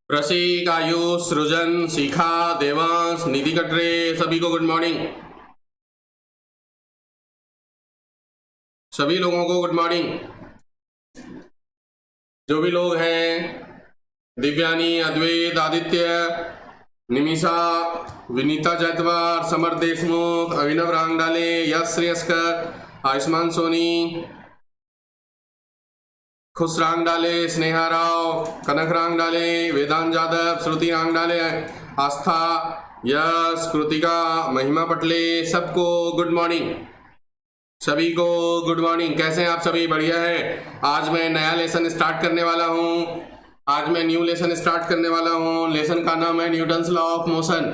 प्रसिक, आयुष, सृजन, शिखा, देवांश, निधि कटरे, सभी को गुड मॉर्निंग। सभी लोगों को गुड मॉर्निंग। जो भी लोग हैं, दिव्यानी, अद्वैत, आदित्य, निमिषा, विनीता जैतवार, समर देशमुख, अभिनव रांगडाले, यश श्रेयस्कर, आयुष्मान सोनी, खुश रांगडाले, स्नेहा राव, कनक रांगडाले, वेदांत जादव, श्रुति रांगडाले, आस्था, यश, कृतिका, महिमा पटले, सबको गुड मॉर्निंग। सभी को गुड मॉर्निंग। कैसे हैं आप सभी? बढ़िया है। आज मैं नया लेसन स्टार्ट करने वाला हूं। आज मैं न्यू लेसन स्टार्ट करने वाला हूं। लेसन का नाम है Newton's law of motion.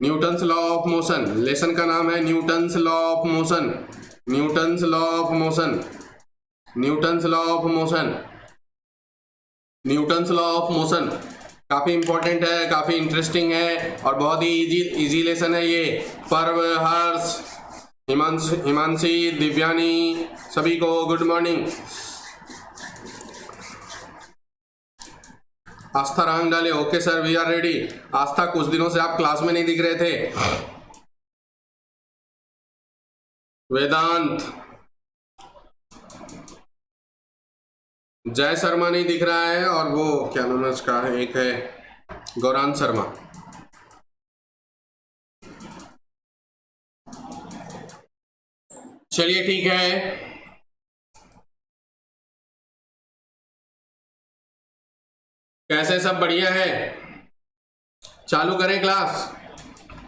Newton's law of motion. Lesson का नाम है Newton's law of motion. Newton's law of motion. Newton's law of motion. Newton's law of motion काफी इंपॉर्टेंट है, काफी इंटरेस्टिंग है और बहुत ही इजी लेसन है ये। पर्व, हर्ष, हिमांशी, दिव्यानी, सभी को good morning. Astha Rangdale, okay sir, we are ready. Astha, कुछ दिनों से आप क्लास में नहीं दिख रहे थे। वेदांत, जय शर्मा नहीं दिख रहा है और वो क्या नाम है उसका, एक है गौरांग शर्मा। चलिए ठीक है, कैसे सब बढ़िया है? चालू करें class.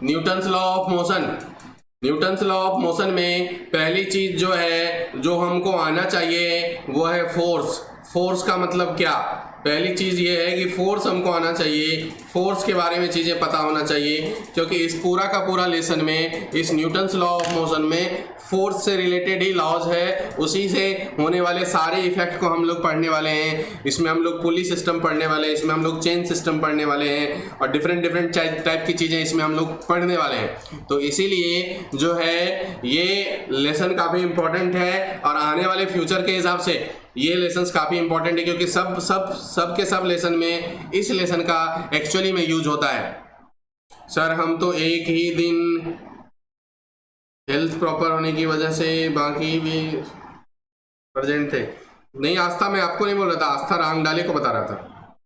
Newton's law of motion. Newton's law of motion में पहली चीज जो है, जो हमको आना चाहिए, वो है फोर्स। फोर्स का मतलब क्या? पहली चीज ये है कि फोर्स हमको आना चाहिए। फोर्स के बारे में चीजें पता होना चाहिए, क्योंकि इस पूरा का पूरा लेसन में, इस न्यूटन्स लॉ ऑफ मोशन में फोर्स से रिलेटेड ही लॉज है। उसी से होने वाले सारे इफेक्ट को हम लोग पढ़ने वाले हैं। इसमें हम लोग पुली सिस्टम पढ़ने वाले हैं, इसमें हम लोग चेन सिस्टम पढ़ने वाले हैं और डिफरेंट टाइप की चीजें इसमें हम लोग पढ़ने वाले हैं। तो इसीलिए जो है ये लेसन काफी इंपॉर्टेंट है और आने वाले फ्यूचर के हिसाब से ये लेसन्स काफी इंपॉर्टेंट है, क्योंकि सब लेसन में इस लेसन का एक्चुअली में यूज होता है। सर हम तो एक ही दिन हेल्थ प्रॉपर होने की वजह से बाकी भी प्रेजेंट थे। नहीं आस्था, मैं आपको नहीं बोल रहा था, आस्था रांगडाले को बता रहा था।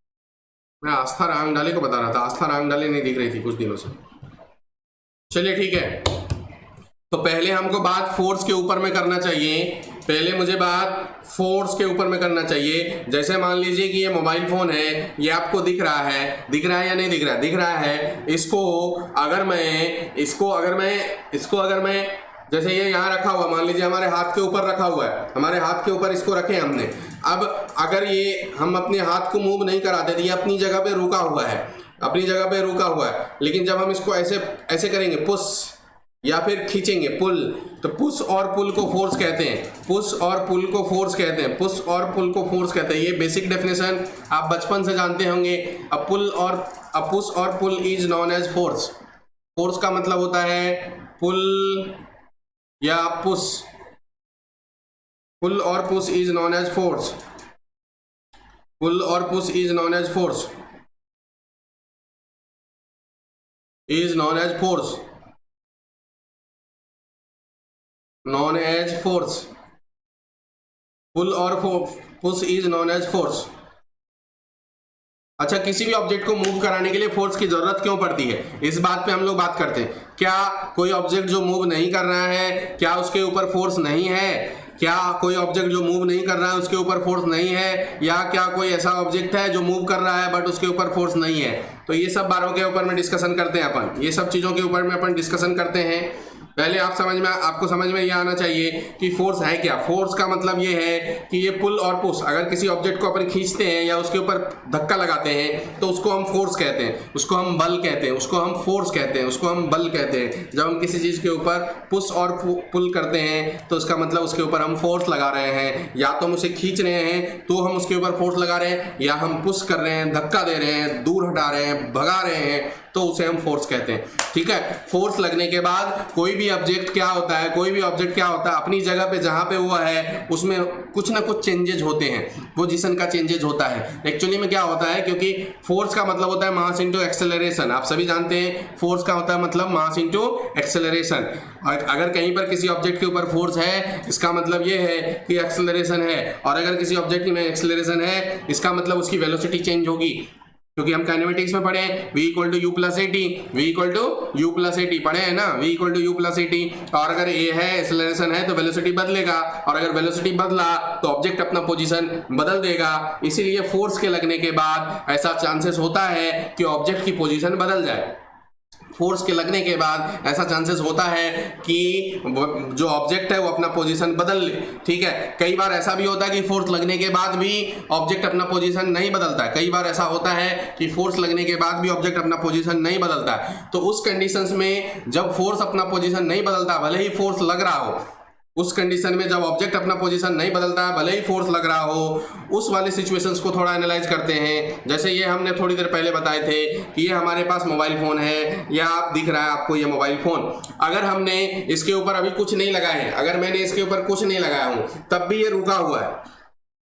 मैं आस्था रांगडाले को बता रहा था। आस्था रांगडाले नहीं दिख रही थी कुछ दिनों से। चलिए ठीक है, तो पहले हमको बात फोर्स के ऊपर में करना चाहिए। पहले मुझे बात फोर्स के ऊपर में करना चाहिए। जैसे मान लीजिए कि ये मोबाइल फोन है, ये आपको दिख रहा है या नहीं दिख रहा है? दिख रहा है। इसको अगर मैं जैसे ये यहाँ रखा हुआ, मान लीजिए हमारे हाथ के ऊपर रखा हुआ है, हमारे हाथ के ऊपर इसको रखे हमने। अब अगर ये हम अपने हाथ को मूव नहीं कराते थे, ये अपनी जगह पे रुका हुआ है, लेकिन जब हम इसको ऐसे करेंगे पुश या फिर खींचेंगे पुल, तो पुश और पुल को फोर्स कहते हैं। पुश और पुल को फोर्स कहते हैं। ये बेसिक डेफिनेशन आप बचपन से जानते होंगे। A push or pull is known as force. Force का मतलब होता है पुल या push. Pull or push is known as force. Pull or push is known as force. Known as force. Pull or push is known as force. अच्छा, किसी भी object को move कराने के लिए फोर्स की जरूरत क्यों पड़ती है, इस बात पे हम लोग बात करते हैं। क्या कोई ऑब्जेक्ट जो मूव नहीं कर रहा है, क्या उसके ऊपर फोर्स नहीं है? क्या कोई ऑब्जेक्ट जो मूव नहीं कर रहा है उसके ऊपर फोर्स नहीं है? या क्या कोई ऐसा ऑब्जेक्ट है जो मूव कर रहा है बट उसके ऊपर फोर्स नहीं है? तो ये सब बातों के ऊपर में डिस्कशन करते हैं अपन। ये सब चीजों के ऊपर में अपन डिस्कशन करते हैं। पहले आपको समझ में ये आना चाहिए कि फोर्स है क्या। फोर्स का मतलब ये है कि ये पुल और पुश, अगर किसी ऑब्जेक्ट को अपन खींचते हैं या उसके ऊपर धक्का लगाते हैं तो उसको हम फोर्स कहते हैं, उसको हम बल कहते हैं, उसको हम फोर्स कहते हैं, उसको हम बल कहते हैं। जब हम किसी चीज के ऊपर पुश और पुल करते हैं तो उसका मतलब उसके ऊपर हम फोर्स लगा रहे हैं। या तो हम उसे खींच रहे हैं तो हम उसके ऊपर फोर्स लगा रहे हैं, या हम पुश कर रहे हैं, धक्का दे रहे हैं, दूर हटा रहे हैं, भगा रहे हैं, तो उसे हम फोर्स कहते हैं। ठीक है, फोर्स लगने के बाद कोई भी ऑब्जेक्ट क्या होता है, अपनी जगह पे जहां पे वो है उसमें कुछ ना कुछ चेंजेज होते हैं, पोजीशन का चेंजेज होता है। एक्चुअली में क्या होता है, क्योंकि फोर्स का मतलब होता है मास इनटू एक्सेलरेशन। आप सभी जानते हैं फोर्स का होता है मतलब मास इनटू एक्सेलरेशन। अगर कहीं पर किसी ऑब्जेक्ट के ऊपर फोर्स है इसका मतलब ये है कि एक्सेलरेशन है, और अगर किसी ऑब्जेक्ट में एक्सेलरेशन है इसका मतलब उसकी वेलोसिटी चेंज होगी। क्योंकि हम काइनेमेटिक्स में पढ़े v equal to u plus a t, पढ़े हैं ना, v equal to u plus a t. और अगर a है, एक्सेलरेशन है, तो वेलोसिटी बदलेगा, और अगर वेलोसिटी बदला तो ऑब्जेक्ट अपना पोजीशन बदल देगा। इसीलिए फोर्स के लगने के बाद ऐसा चांसेस होता है कि ऑब्जेक्ट की पोजीशन बदल जाए। फोर्स के लगने के बाद ऐसा चांसेस होता है कि जो ऑब्जेक्ट है वो अपना पोजीशन बदल ले। ठीक है, कई बार ऐसा भी होता है कि फोर्स लगने के बाद भी ऑब्जेक्ट अपना पोजीशन नहीं बदलता है। कई बार ऐसा होता है कि फोर्स लगने के बाद भी ऑब्जेक्ट अपना पोजीशन नहीं बदलता है। तो उस कंडीशंस में जब फोर्स अपना पोजीशन नहीं बदलता, भले ही फोर्स लग रहा हो, उस कंडीशन में जब ऑब्जेक्ट अपना पोजीशन नहीं बदलता है, भले ही फोर्स लग रहा हो, उस वाले सिचुएशंस को थोड़ा एनालाइज करते हैं। जैसे ये हमने थोड़ी देर पहले बताए थे कि ये हमारे पास मोबाइल फ़ोन है, या आप दिख रहा है आपको ये मोबाइल फ़ोन। अगर हमने इसके ऊपर अभी कुछ नहीं लगाए हैं, अगर मैंने इसके ऊपर कुछ नहीं लगाया हूँ तब भी ये रुका हुआ है।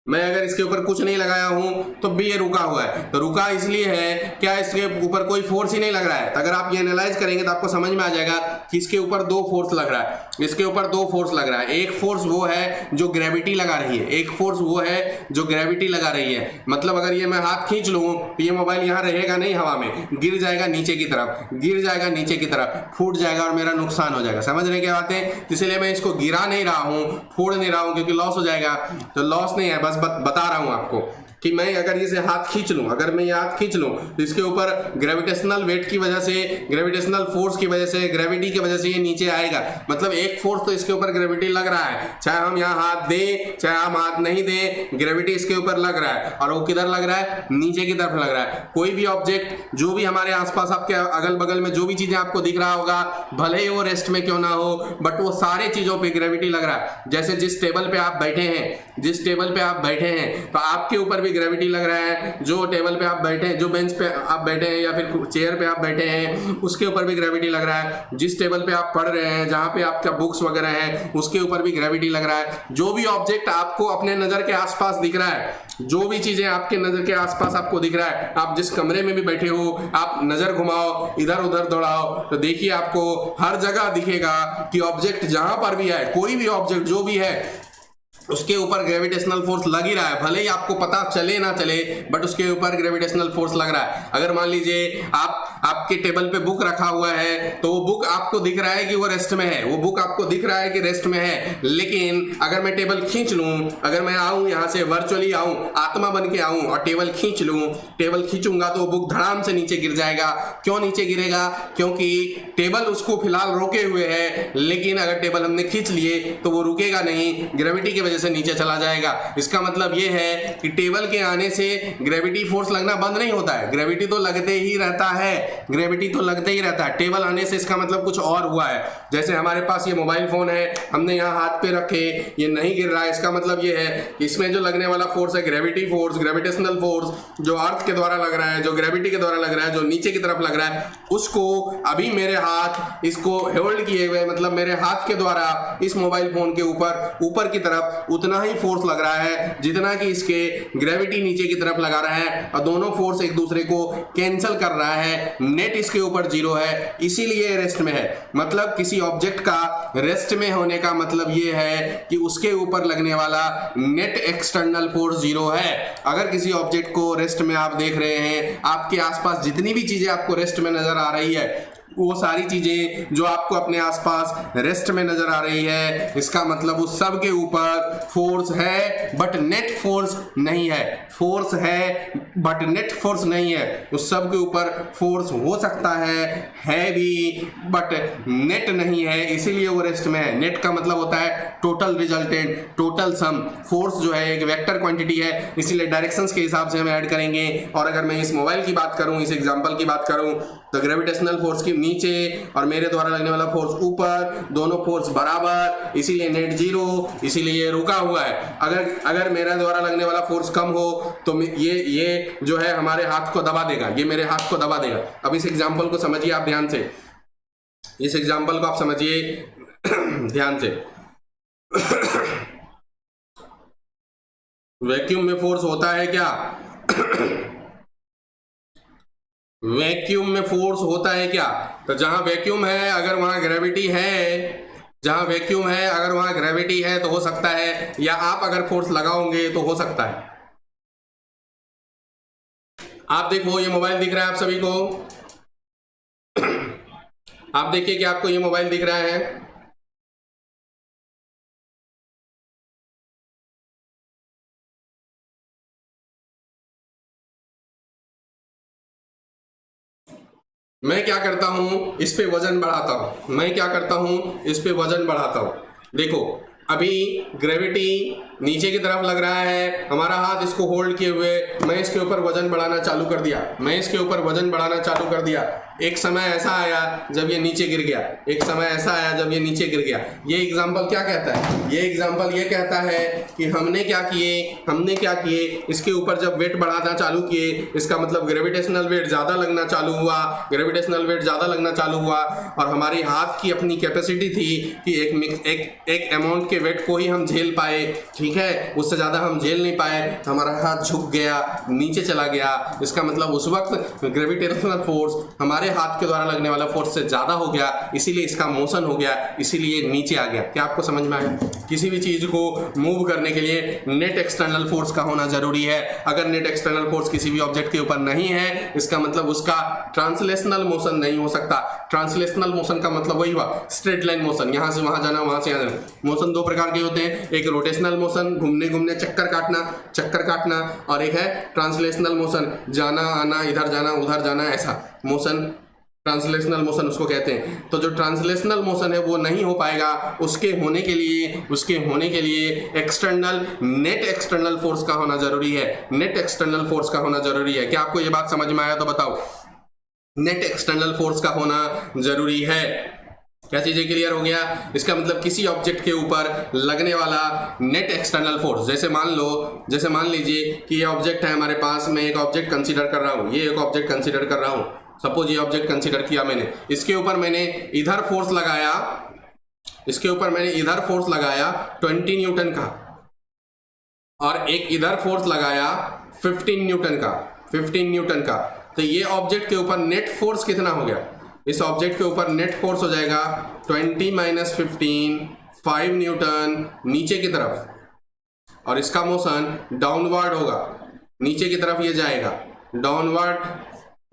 मैं अगर इसके ऊपर कुछ नहीं लगाया हूं तो भी ये रुका हुआ है। तो रुका इसलिए है, क्या इसके ऊपर कोई फोर्स ही नहीं लग रहा है। तो अगर आप ये एनालाइज करेंगे तो आपको समझ में आ जाएगा कि इसके ऊपर दो फोर्स लग रहा है, इसके ऊपर दो फोर्स लग रहा है। एक फोर्स वो है जो ग्रेविटी लगा रही है, एक फोर्स वो है जो ग्रेविटी लगा रही है। मतलब अगर ये मैं हाथ खींच लूँ तो ये मोबाइल यहाँ रहेगा नहीं, हवा में गिर जाएगा नीचे की तरफ, गिर जाएगा नीचे की तरफ, फूट जाएगा और मेरा नुकसान हो जाएगा। समझ रहे क्या बातें। इसलिए मैं इसको गिरा नहीं रहा हूँ, फोड़ नहीं रहा हूँ, क्योंकि लॉस हो जाएगा। तो लॉस नहीं है, बस बता रहा हूं आपको कि मैं अगर इसे हाथ खींच लूं, अगर मैं ये हाथ खींच लूं तो इसके ऊपर ग्रेविटेशनल वेट की वजह से, ग्रेविटेशनल फोर्स की वजह से, ग्रेविटी की वजह से ये नीचे आएगा। मतलब एक फोर्स तो इसके ऊपर ग्रेविटी लग रहा है, चाहे हम यहाँ हाथ दें चाहे हम हाथ नहीं दें, ग्रेविटी इसके ऊपर लग रहा है। और वो किधर लग रहा है, नीचे की तरफ लग रहा है। कोई भी ऑब्जेक्ट जो भी हमारे आसपास, आपके अगल बगल में जो भी चीजें आपको दिख रहा होगा, भले ही वो रेस्ट में क्यों ना हो, बट वो सारे चीजों पर ग्रेविटी लग रहा है। जैसे जिस टेबल पे आप बैठे हैं, जिस टेबल पे आप बैठे हैं तो आपके ऊपर ग्रेविटी लग रहा है। जो टेबल पे आप बैठे हैं, जो बेंच पे आप बैठे हैं या फिर चेयर पे आप बैठे हैं, उसके ऊपर भी ग्रेविटी लग रहा है। जिस टेबल पे आप पढ़ रहे हैं, जहां पे आपका बुक्स वगैरह है, उसके ऊपर भी ग्रेविटी लग रहा है। जो भी ऑब्जेक्ट आपको अपने नजर के आसपास दिख रहा है, जो भी चीजें आपके नजर के आसपास आपको दिख रहा है, आप जिस कमरे में भी बैठे हो, आप नजर घुमाओ, इधर उधर दौड़ाओ, तो देखिए आपको हर जगह दिखेगा कि ऑब्जेक्ट जहां पर भी है, कोई भी ऑब्जेक्ट जो भी है, उसके ऊपर ग्रेविटेशनल फोर्स लग ही रहा है। भले ही आपको पता चले ना चले, बट उसके ऊपर ग्रेविटेशनल फोर्स लग रहा है। अगर मान लीजिए आपके टेबल पे बुक रखा हुआ है, तो वो बुक आपको दिख रहा है कि वो रेस्ट में है, वो बुक आपको दिख रहा है कि रेस्ट में है। लेकिन अगर मैं टेबल खींच लूं, अगर मैं आऊं यहाँ से वर्चुअली आऊं, आत्मा बन के आऊं और टेबल खींच लूं, टेबल खींचूंगा तो वो बुक धड़ाम से नीचे गिर जाएगा। क्यों नीचे गिरेगा? क्योंकि टेबल उसको फिलहाल रोके हुए है, लेकिन अगर टेबल हमने खींच लिए तो वो रुकेगा नहीं, ग्रेविटी की वजह से नीचे चला जाएगा। इसका मतलब यह है कि टेबल के आने से ग्रेविटी फोर्स लगना बंद नहीं होता है, ग्रेविटी तो लगते ही रहता है, ग्रेविटी तो लगते ही रहता है। टेबल आने से इसका मतलब कुछ और हुआ है। जैसे हमारे पास ये मोबाइल फोन है, हमने यहाँ हाथ पे रखे, ये नहीं गिर रहा है, इसका मतलब ये है कि इसमें जो लगने वाला फोर्स है ग्रेविटी फोर्स, ग्रेविटेशनल फोर्स, जो अर्थ के द्वारा लग रहा है, जो ग्रेविटी के द्वारा लग रहा है, जो नीचे की तरफ लग रहा है, उसको अभी मेरे हाथ इसको होल्ड किए हुए, मतलब मेरे हाथ के द्वारा इस मोबाइल फोन के ऊपर की तरफ उतना ही फोर्स लग रहा है जितना कि इसके ग्रेविटी नीचे की तरफ लगा रहा है, और दोनों फोर्स एक दूसरे को कैंसिल कर रहा है। नेट इसके ऊपर जीरो है, इसीलिए रेस्ट में है। मतलब किसी ऑब्जेक्ट का रेस्ट में होने का मतलब ये है कि उसके ऊपर लगने वाला नेट एक्सटर्नल फोर्स जीरो है। अगर किसी ऑब्जेक्ट को रेस्ट में आप देख रहे हैं, आपके आसपास जितनी भी चीजें आपको रेस्ट में नजर आ रही है, वो सारी चीजें जो आपको अपने आसपास रेस्ट में नजर आ रही है, इसका मतलब उस सब के ऊपर फोर्स है बट नेट फोर्स नहीं है। फोर्स है बट नेट फोर्स नहीं है। उस सब के ऊपर फोर्स हो सकता है भी, बट नेट नहीं है, इसीलिए वो रेस्ट में है। नेट का मतलब होता है total resultant, total sum. Force जो है एक वेक्टर क्वांटिटी है, इसीलिए डायरेक्शंस के हिसाब से हम ऐड करेंगे। और अगर मैं इस मोबाइल की बात करूं, इस एग्जांपल की बात करूं, तो ग्रेविटेशनल फोर्स की नीचे और मेरे द्वारा लगने वाला फोर्स ऊपर, दोनों फोर्स बराबर, इसीलिए नेट जीरो, इसीलिए ये रुका हुआ है। अगर मेरे द्वारा लगने वाला फोर्स कम हो तो ये जो है हमारे हाथ को दबा देगा, ये मेरे हाथ को दबा देगा। अब इस एग्जाम्पल को समझिए आप ध्यान से, इस एग्जाम्पल को आप समझिए ध्यान से। वैक्यूम में फोर्स होता है क्या? वैक्यूम में फोर्स होता है क्या? तो जहां वैक्यूम है अगर वहां ग्रेविटी है, जहां वैक्यूम है अगर वहां ग्रेविटी है तो हो सकता है, या आप अगर फोर्स लगाओगे तो हो सकता है। आप देखो ये मोबाइल दिख रहा है आप सभी को, आप देखिए कि आपको ये मोबाइल दिख रहा है। मैं क्या करता हूं, इस पे वजन बढ़ाता हूं, मैं क्या करता हूं, इस पे वजन बढ़ाता हूं। देखो अभी ग्रेविटी नीचे की तरफ लग रहा है, हमारा हाथ इसको होल्ड किए हुए, मैं इसके ऊपर वजन बढ़ाना चालू कर दिया, मैं इसके ऊपर वजन बढ़ाना चालू कर दिया। एक समय ऐसा आया जब ये नीचे गिर गया, एक समय ऐसा आया जब ये नीचे गिर गया। ये एग्जाम्पल क्या कहता है? ये एग्जाम्पल ये कहता है कि हमने क्या किए, इसके ऊपर जब वेट बढ़ाना चालू किए, इसका मतलब ग्रेविटेशनल वेट ज़्यादा लगना चालू हुआ, ग्रेविटेशनल वेट ज़्यादा लगना चालू हुआ, और हमारी हाथ की अपनी कैपेसिटी थी कि एक अमाउंट के वेट को ही हम झेल पाए, ठीक है, उससे ज़्यादा हम झेल नहीं पाए, हमारा हाथ झुक गया, नीचे चला गया। इसका मतलब उस वक्त ग्रेविटेशनल फोर्स हमारे हाथ के द्वारा लगने वाला फोर्स से ज़्यादा हो गया, इसीलिए इसका मोशन हो गया, इसीलिए नीचे आ गया। क्या आपको समझ में आया? किसी भी चीज़ को मूव करने के लिए नेट एक्सटर्नल फोर्स का होना जरूरी है। अगर नेट एक्सटर्नल फोर्स किसी भी ऑब्जेक्ट के ऊपर नहीं है, इसका मतलब उसका ट्रांसलेशनल मोशन नहीं हो सकता। ट्रांसलेशनल मोशन का मतलब वही हुआ स्ट्रेट लाइन मोशन, यहाँ से वहाँ जाना, वहाँ से यहाँ जाना। मोशन दो प्रकार के होते हैं, एक रोटेशनल मोशन घूमने घूमने चक्कर काटना, और एक है ट्रांसलेशनल मोशन जाना आना, इधर जाना उधर जाना, ऐसा मोशन ट्रांसलेशनल मोशन उसको कहते हैं। तो जो ट्रांसलेशनल मोशन है वो नहीं हो पाएगा, उसके होने के लिए एक्सटर्नल नेट एक्सटर्नल फोर्स का होना जरूरी है, नेट एक्सटर्नल फोर्स का होना जरूरी है। क्या आपको ये बात समझ में आया? तो बताओ, नेट एक्सटर्नल फोर्स का होना जरूरी है। क्या चीजें क्लियर हो गया? इसका मतलब किसी ऑब्जेक्ट के ऊपर लगने वाला नेट एक्सटर्नल फोर्स, जैसे मान लीजिए कि ये ऑब्जेक्ट है हमारे पास, मैं एक ऑब्जेक्ट कंसीडर कर रहा हूँ, ये एक ऑब्जेक्ट कंसीडर कर रहा हूँ, सपोज ये ऑब्जेक्ट कंसीडर किया मैंने, इसके ऊपर मैंने इधर फोर्स लगाया, इसके ऊपर मैंने इधर फोर्स लगाया 20 न्यूटन का, और एक इधर फोर्स लगाया 15 न्यूटन का। तो ये ऑब्जेक्ट के ऊपर नेट फोर्स कितना हो गया? इस ऑब्जेक्ट के ऊपर नेट फोर्स हो जाएगा 20 - 15 5 न्यूटन नीचे की तरफ, और इसका मोशन डाउनवर्ड होगा, नीचे की तरफ ये जाएगा, डाउनवर्ड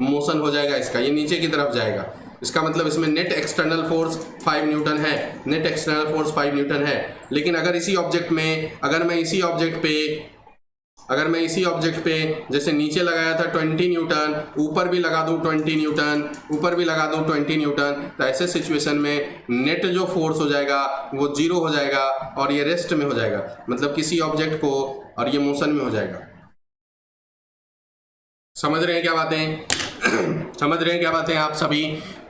मोशन हो जाएगा इसका, ये नीचे की तरफ जाएगा। इसका मतलब इसमें नेट एक्सटर्नल फोर्स 5 न्यूटन है, नेट एक्सटर्नल फोर्स 5 न्यूटन है। लेकिन अगर इसी ऑब्जेक्ट में, अगर मैं इसी ऑब्जेक्ट पे जैसे नीचे लगाया था 20 न्यूटन, ऊपर भी लगा दूं 20 न्यूटन, ऊपर भी लगा दूं 20 न्यूटन, तो ऐसे सिचुएशन में नेट जो फोर्स हो जाएगा वो 0 हो जाएगा और ये रेस्ट में हो जाएगा, मतलब किसी ऑब्जेक्ट को, और ये मोशन में हो जाएगा। समझ रहे हैं क्या बातें? समझ रहे हैं क्या बातें आप सभी?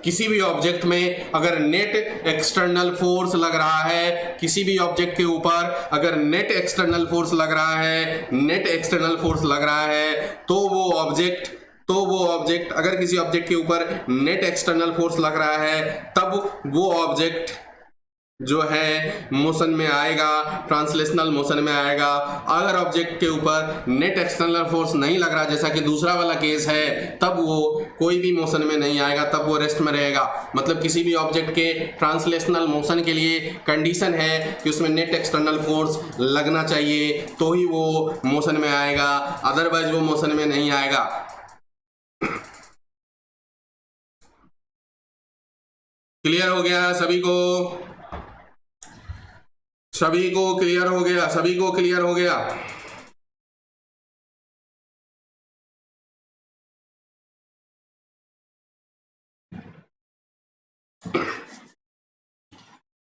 किसी भी ऑब्जेक्ट में अगर नेट एक्सटर्नल फोर्स लग रहा है, किसी भी ऑब्जेक्ट के ऊपर अगर नेट एक्सटर्नल फोर्स लग रहा है, नेट एक्सटर्नल फोर्स लग रहा है, तो वो ऑब्जेक्ट अगर किसी ऑब्जेक्ट के ऊपर नेट एक्सटर्नल फोर्स लग रहा है, तब वो ऑब्जेक्ट जो है मोशन में आएगा, ट्रांसलेशनल मोशन में आएगा। अगर ऑब्जेक्ट के ऊपर नेट एक्सटर्नल फोर्स नहीं लग रहा, जैसा कि दूसरा वाला केस है, तब वो कोई भी मोशन में नहीं आएगा, तब वो रेस्ट में रहेगा। मतलब किसी भी ऑब्जेक्ट के ट्रांसलेशनल मोशन के लिए कंडीशन है कि उसमें नेट एक्सटर्नल फोर्स लगना चाहिए, तो ही वो मोशन में आएगा, अदरवाइज वो मोशन में नहीं आएगा। क्लियर हो गया सभी को? सभी को क्लियर हो गया? सभी को क्लियर हो गया?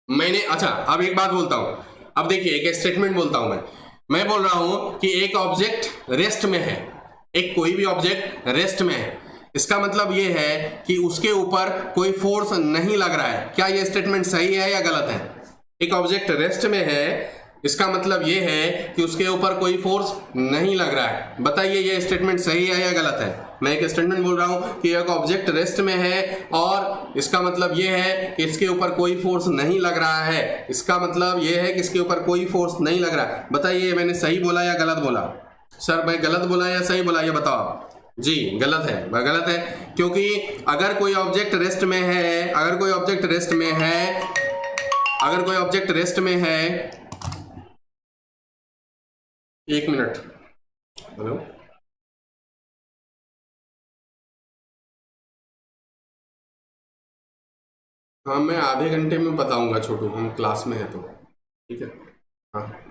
मैंने, अच्छा अब एक बात बोलता हूं, अब देखिए एक स्टेटमेंट बोलता हूं मैं बोल रहा हूं कि एक ऑब्जेक्ट रेस्ट में है, एक कोई भी ऑब्जेक्ट रेस्ट में है, इसका मतलब ये है कि उसके ऊपर कोई फोर्स नहीं लग रहा है। क्या ये स्टेटमेंट सही है या गलत है? एक ऑब्जेक्ट रेस्ट में है, इसका मतलब ये है कि उसके ऊपर कोई फोर्स नहीं लग रहा है। बताइए ये स्टेटमेंट सही है या गलत है? मैं एक स्टेटमेंट बोल रहा हूं कि एक ऑब्जेक्ट रेस्ट में है और इसका मतलब ये है कि इसके ऊपर कोई फोर्स नहीं लग रहा है। इसका मतलब ये है कि इसके ऊपर कोई फोर्स नहीं लग रहा है। बताइए मैंने सही बोला या गलत बोला? सर मैं गलत बोला या सही बोला, ये बताओ आप। जी गलत है, गलत है, क्योंकि अगर कोई ऑब्जेक्ट रेस्ट में है, अगर कोई ऑब्जेक्ट रेस्ट में है, एक मिनट, हेलो, हाँ मैं आधे घंटे में बताऊंगा छोटू, हम क्लास में है तो ठीक है। हाँ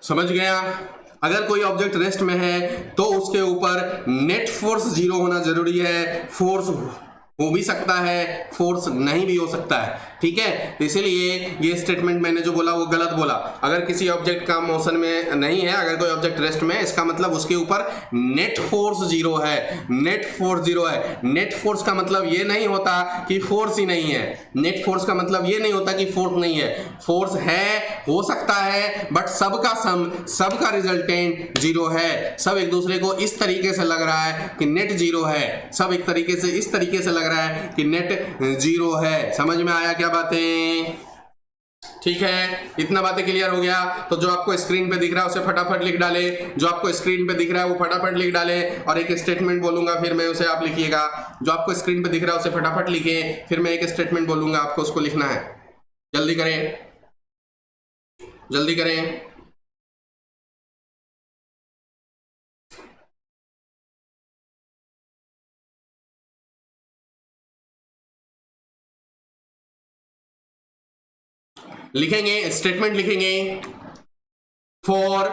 समझ गया। अगर कोई ऑब्जेक्ट रेस्ट में है तो उसके ऊपर नेट फोर्स 0 होना जरूरी है। फोर्स हो भी सकता है, फोर्स नहीं भी हो सकता है, ठीक है। तो इसीलिए ये स्टेटमेंट मैंने जो बोला वो गलत बोला। अगर किसी ऑब्जेक्ट का मोशन में नहीं है, अगर कोई ऑब्जेक्ट रेस्ट में है, इसका मतलब उसके ऊपर नेट फोर्स 0 है। नेट फोर्स 0 है। नेट फोर्स का मतलब ये नहीं होता कि फोर्स ही नहीं है। नेट फोर्स का मतलब ये नहीं होता कि फोर्स नहीं है। फोर्स है, हो सकता है, बट सबका सम, सबका रिजल्टेंट 0 है। सब एक दूसरे को इस तरीके से लग रहा है कि नेट 0 है। सब एक तरीके से इस तरीके से लग रहा है कि नेट 0 है। समझ में आया क्या बातें? ठीक है, इतना बातें क्लियर हो गया। तो जो आपको स्क्रीन पे दिख रहा है उसे फटाफट लिख डाले। जो आपको स्क्रीन पे दिख रहा है वो फटाफट लिख डाले, और एक स्टेटमेंट बोलूंगा फिर मैं उसे आप लिखिएगा। जो आपको स्क्रीन पे दिख रहा है उसे फटाफट लिखें, फिर मैं एक स्टेटमेंट बोलूंगा, आपको उसको लिखना है। जल्दी करें, जल्दी करें। लिखेंगे, स्टेटमेंट लिखेंगे। For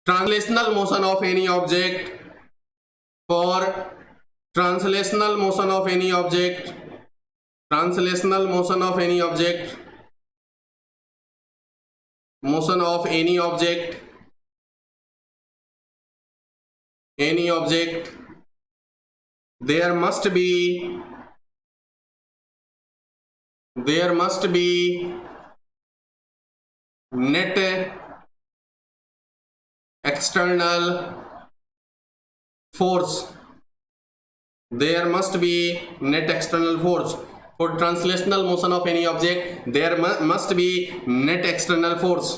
translational motion of any object, for translational motion of any object, translational motion of any object, motion of any object, any object, there must be net external force. There must be net external force. For translational motion of any object, there must be net external force.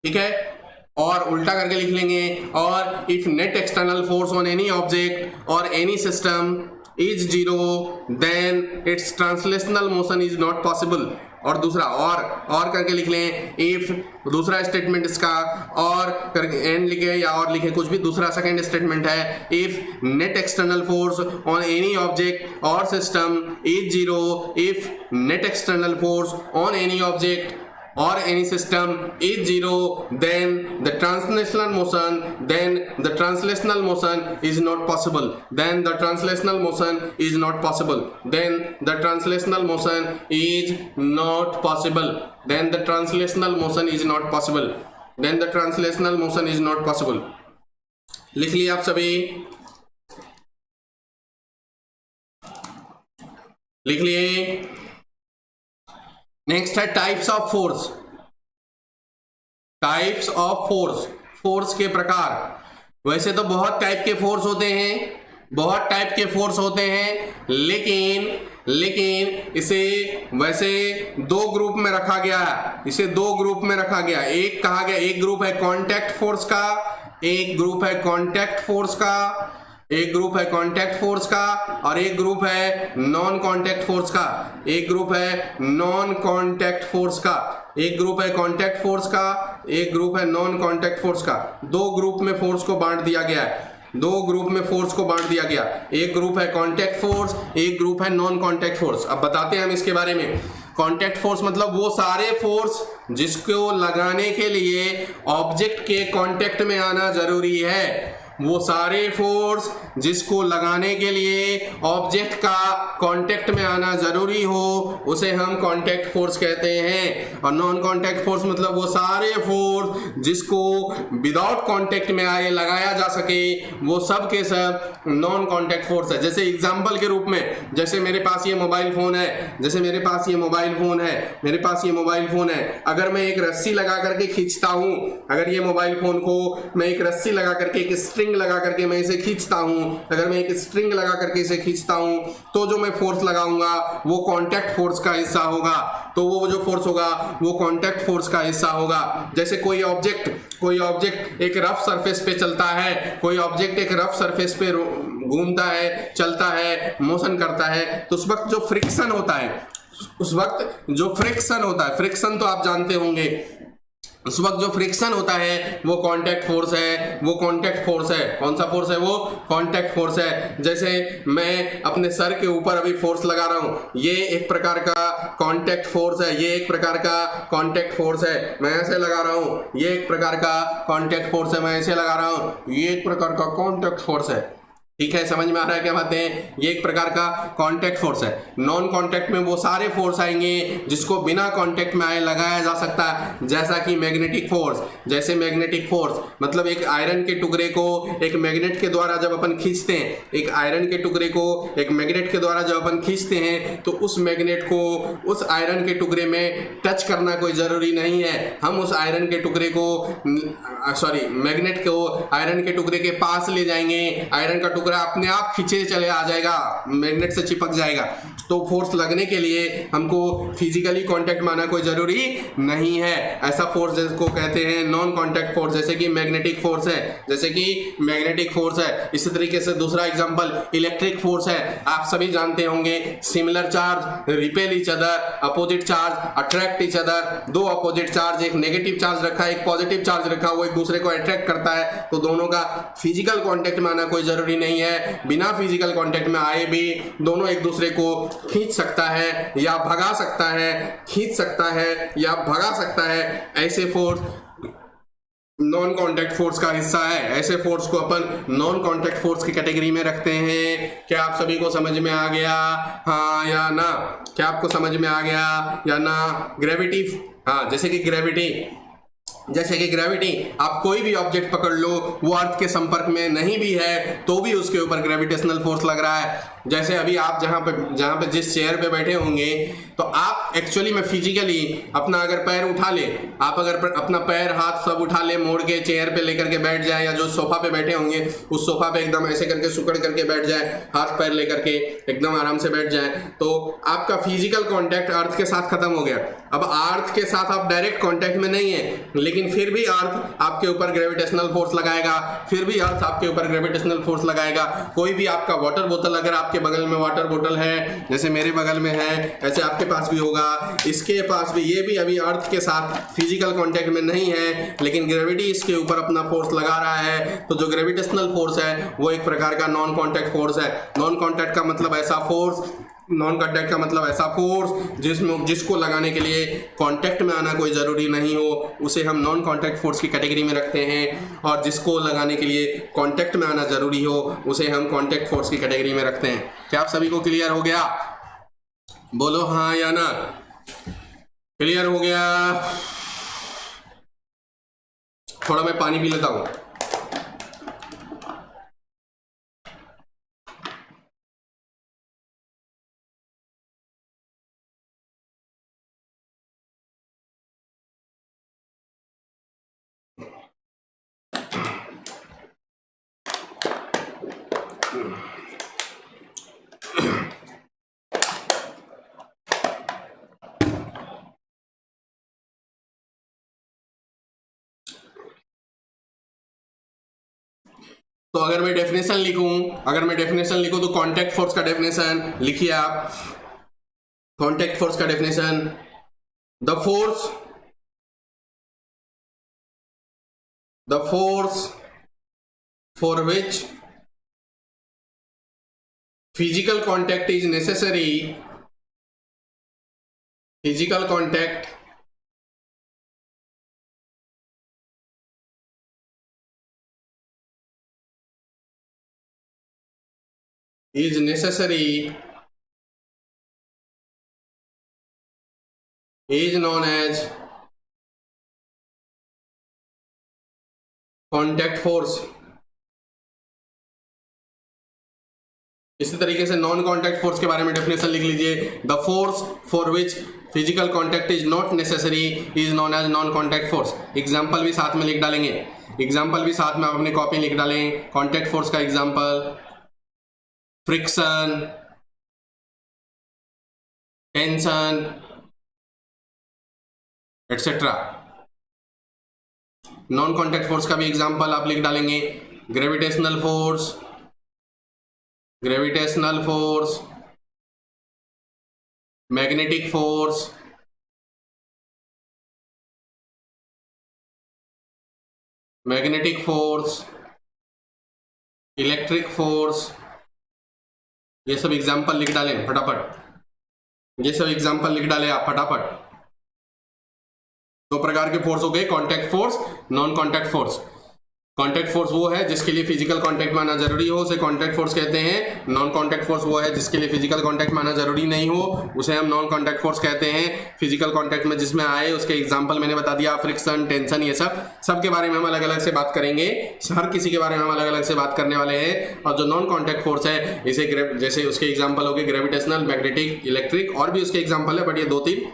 ठीक है, और उल्टा करके लिख लेंगे, और if net external force on any object or any system is 0 then its translational motion is not possible. और दूसरा और करके लिख लें, इफ दूसरा स्टेटमेंट इसका और करके एन लिखे या और लिखे कुछ भी, दूसरा सेकंड स्टेटमेंट है, if net external force on any object or system is 0, if net external force on any object or any system is 0, then the translational motion is not possible. Then the translational motion is not possible. Then the translational motion is not possible. Then the translational motion is not possible. Then the translational motion is not possible. लिख लिया आप सभी? लिख लिए? Next है types of force. Types of force, force के प्रकार। वैसे तो बहुत टाइप के फोर्स होते हैं, बहुत टाइप के फोर्स होते हैं, लेकिन इसे वैसे दो ग्रुप में रखा गया है। इसे दो ग्रुप में रखा गया। एक कहा गया, एक ग्रुप है कांटेक्ट फोर्स का, एक ग्रुप है कांटेक्ट फोर्स का, एक ग्रुप है कांटेक्ट फोर्स का, और एक ग्रुप है नॉन कांटेक्ट फोर्स का। एक ग्रुप है नॉन कांटेक्ट फोर्स का, एक ग्रुप है कांटेक्ट फोर्स का, एक ग्रुप है नॉन कांटेक्ट फोर्स का। दो ग्रुप में फोर्स को बांट दिया गया है, दो ग्रुप में फोर्स को बांट दिया गया। एक ग्रुप है कांटेक्ट फोर्स, एक ग्रुप है नॉन कांटेक्ट फोर्स। अब बताते हैं हम इसके बारे में। कांटेक्ट फोर्स मतलब वो सारे फोर्स जिसको लगाने के लिए ऑब्जेक्ट के कांटेक्ट में आना जरूरी है, वो सारे फोर्स जिसको लगाने के लिए ऑब्जेक्ट का कांटेक्ट में आना जरूरी हो उसे हम कांटेक्ट फोर्स कहते हैं। और नॉन कांटेक्ट फोर्स मतलब वो सारे फोर्स जिसको विदाउट कांटेक्ट में आए लगाया जा सके, वो सब के सब नॉन कांटेक्ट फोर्स है। जैसे एग्जांपल के रूप में, जैसे मेरे पास ये मोबाइल फोन है, जैसे मेरे पास ये मोबाइल फोन है, मेरे पास ये मोबाइल फोन है, अगर मैं एक रस्सी लगा करके खींचता हूं, अगर ये मोबाइल फोन को मैं एक रस्सी लगा करके, एक स्ट्रिंग लगा करके मैं इसे खींचता हूं, अगर मैं एक स्ट्रिंग लगा करके इसे खींचता हूं, तो जो मैं फोर्स लगाऊंगा वो कांटेक्ट फोर्स का हिस्सा होगा। तो वो जो फोर्स होगा वो कांटेक्ट फोर्स का हिस्सा होगा। जैसे कोई ऑब्जेक्ट एक रफ सरफेस पे चलता है, कोई ऑब्जेक्ट एक रफ सरफेस पे घूमता है, चलता है, मोशन करता है, तो उस वक्त जो फ्रिक्शन होता है, फ्रिक्शन तो आप जानते होंगे, उस वक्त जो फ्रिक्शन होता है वो कांटेक्ट फोर्स है, वो कांटेक्ट फोर्स है। कौन सा फोर्स है? वो कांटेक्ट फोर्स है। जैसे मैं अपने सर के ऊपर अभी फोर्स लगा रहा हूं, ये एक प्रकार का कांटेक्ट फोर्स है, ये एक प्रकार का कांटेक्ट फोर्स है। मैं ऐसे लगा रहा हूं, ये एक प्रकार का कांटेक्ट फोर्स है, मैं ऐसे लगा रहा हूं, ये एक प्रकार का कांटेक्ट फोर्स है। ठीक है, समझ में आ रहा है क्या बातें? ये एक प्रकार का कांटेक्ट फोर्स है। नॉन कांटेक्ट में वो सारे फोर्स आएंगे जिसको बिना कांटेक्ट में आए लगाया जा सकता है, जैसा कि मैग्नेटिक फोर्स। जैसे मैग्नेटिक फोर्स मतलब एक आयरन के टुकड़े को एक मैग्नेट के द्वारा जब अपन खींचते हैं, एक आयरन के टुकड़े को एक मैग्नेट के द्वारा जब अपन खींचते हैं, तो उस मैग्नेट को उस आयरन के टुकड़े में टच करना कोई जरूरी नहीं है। हम उस आयरन के टुकड़े को मैग्नेट को आयरन के टुकड़े के पास ले जाएंगे, आयरन का टुकड़ा अपने आप खींचे चले आ जाएगा, मैग्नेट से चिपक जाएगा। तो फोर्स लगने के लिए हमको फिजिकली कांटेक्ट में आना कोई जरूरी नहीं है। ऐसा फोर्स जिसको कहते हैं नॉन कांटेक्ट फोर्स, जैसे कि मैग्नेटिक फोर्स है, इसी तरीके से दूसरा एग्जांपल इलेक्ट्रिक फोर्स है। आप सभी जानते होंगे, similar charge repel each other, opposite charge attract each other. दो अपोजिट चार्ज, एक नेगेटिव चार्ज रखा है, एक पॉजिटिव चार्ज रखा, वो एक दूसरे को अट्रैक्ट करता है, तो दोनों का फिजिकल कांटेक्ट में आना कोई जरूरी नहीं है। बिना फिजिकल कांटेक्ट में आए भी दोनों एक दूसरे को खींच सकता है या भगा सकता है, खींच सकता है या भगा सकता है। ऐसे फोर्स नॉन कांटेक्ट फोर्स का हिस्सा है। ऐसे फोर्स को अपन नॉन कांटेक्ट फोर्स की कैटेगरी में रखते हैं। क्या आप सभी को समझ में आ गया? हाँ या ना? क्या आपको समझ में आ गया या ना? ग्रेविटी, हाँ, जैसे कि ग्रेविटी, आप कोई भी ऑब्जेक्ट पकड़ लो, वो अर्थ के संपर्क में नहीं भी है तो भी उसके ऊपर ग्रेविटेशनल फोर्स लग रहा है। जैसे अभी आप जहाँ पे जिस चेयर पे बैठे होंगे, तो आप एक्चुअली में फिजिकली अपना अगर पैर उठा ले, आप अगर अपना पैर हाथ सब उठा ले, मोड़ के चेयर पे लेकर के बैठ जाए, या जो सोफा पे बैठे होंगे उस सोफा पे एकदम ऐसे करके सुकड़ करके बैठ जाए, हाथ पैर लेकर के एकदम आराम से बैठ जाए, तो आपका फिजिकल कॉन्टैक्ट अर्थ के साथ खत्म हो गया। अब अर्थ के साथ आप डायरेक्ट कॉन्टैक्ट में नहीं है, लेकिन फिर भी अर्थ आपके ऊपर ग्रेविटेशनल फोर्स लगाएगा, कोई भी आपका वाटर बोतल, अगर आपके बगल में वाटर बोतल है, जैसे मेरे बगल में है, ऐसे आपके पास भी होगा, इसके पास भी, ये भी अभी अर्थ के साथ फिजिकल कांटेक्ट में नहीं है, लेकिन ग्रेविटी इसके ऊपर अपना फोर्स लगा रहा है। तो जो ग्रेविटेशनल फोर्स है वो एक प्रकार का नॉन कांटेक्ट फोर्स है। नॉन कांटेक्ट का मतलब ऐसा फोर्स जिसको लगाने के लिए कांटेक्ट में आना कोई ज़रूरी नहीं हो, उसे हम नॉन कांटेक्ट फोर्स की कैटेगरी में रखते हैं। और जिसको लगाने के लिए कांटेक्ट में आना ज़रूरी हो, उसे हम कांटेक्ट फोर्स की कैटेगरी में रखते हैं। क्या आप सभी को क्लियर हो गया? बोलो हाँ या ना। क्लियर हो गया? थोड़ा मैं पानी पी लेता हूँ। तो अगर मैं डेफिनेशन लिखूं तो कांटेक्ट फोर्स का डेफिनेशन लिखिए आप। कांटेक्ट फोर्स का definition, the force for which physical contact is necessary, physical contact is necessary is known as contact force. इसी तरीके से नॉन कॉन्टैक्ट फोर्स के बारे में डेफिनेशन लिख लीजिए। The force for which physical contact is not necessary is known as non contact force. Example भी साथ में लिख डालेंगे, एग्जाम्पल भी साथ में आप अपनी कॉपी लिख डालें। कॉन्टैक्ट फोर्स का example friction, tension etcetera. Non contact force का भी एग्जाम्पल आप लिख डालेंगे, gravitational force, gravitational force, magnetic force, magnetic force, electric force. ये सब एग्जाम्पल लिख डालें फटाफट, ये सब एग्जाम्पल लिख डालें आप फटाफट। दो प्रकार के फोर्स हो गए, contact force, non contact force. Contact force वो है जिसके लिए फिजिकल कॉन्टैक्ट माना जरूरी हो, उसे कॉन्टैक्ट फोर्स कहते हैं। नॉन कॉन्टैक्ट फोर्स वो है जिसके लिए फिजिकल कॉन्टैक्ट माना जरूरी नहीं हो, उसे हम नॉन कॉन्टैक्ट फोर्स कहते हैं। फिजिकल कॉन्टैक्ट में जिसमें आए उसके एग्जांपल मैंने बता दिया, फ्रिक्शन, टेंशन, ये सब के बारे में हम अलग अलग से बात करेंगे। हर किसी के बारे में हम अलग अलग से बात करने वाले हैं। और जो नॉन कॉन्टैक्ट फोर्स है, इसे जैसे उसके एग्जाम्पल हो गए ग्रेविटेशनल, मैग्नेटिक, इलेक्ट्रिक, और भी उसके एग्जाम्पल है, बट ये 2-3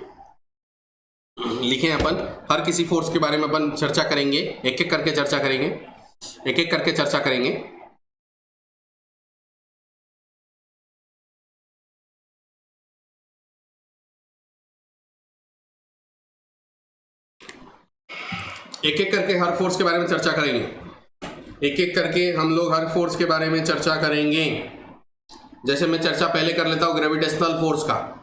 लिखे अपन। हर किसी फोर्स के बारे में अपन चर्चा करेंगे, एक एक करके चर्चा करेंगे, एक एक करके चर्चा करेंगे। एक एक करके हर फोर्स के बारे में चर्चा करेंगे, एक एक करके हम लोग हर फोर्स के बारे में चर्चा करेंगे। जैसे मैं चर्चा पहले कर लेता हूं ग्रेविटेशनल फोर्स का।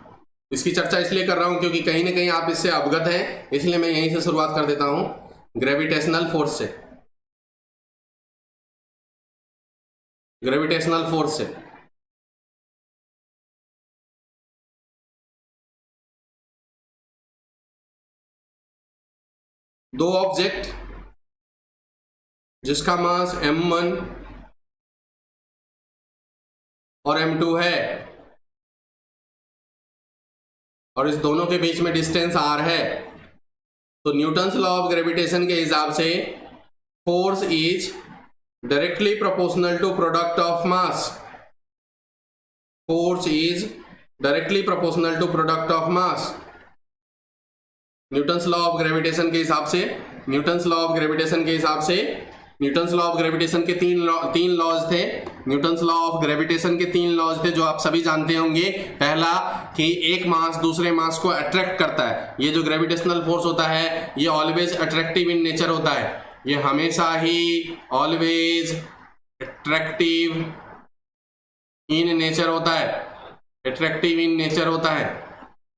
इसकी चर्चा इसलिए कर रहा हूं क्योंकि कहीं ना कहीं आप इससे अवगत हैं, इसलिए मैं यहीं से शुरुआत कर देता हूं ग्रेविटेशनल फोर्स से। ग्रेविटेशनल फोर्स से दो ऑब्जेक्ट जिसका मास m1 और m2 है, और इस दोनों के बीच में डिस्टेंस r है, तो न्यूटन्स लॉ ऑफ ग्रेविटेशन के हिसाब से force is directly proportional to product of mass. Force is directly proportional to product of mass. Newton's law of gravitation के हिसाब से, न्यूटन्स लॉ ऑफ ग्रेविटेशन के हिसाब से, न्यूटन्स लॉ ऑफ ग्रेविटेशन के तीन लॉज थे। न्यूटन्स लॉ ऑफ ग्रेविटेशन के 3 लॉज थे जो आप सभी जानते होंगे। पहला कि एक मास दूसरे मास को अट्रैक्ट करता है। ये जो ग्रेविटेशनल फोर्स होता है ये ऑलवेज अट्रैक्टिव इन नेचर होता है, ये हमेशा ही ऑलवेज अट्रैक्टिव इन नेचर होता है, अट्रैक्टिव इन नेचर होता है,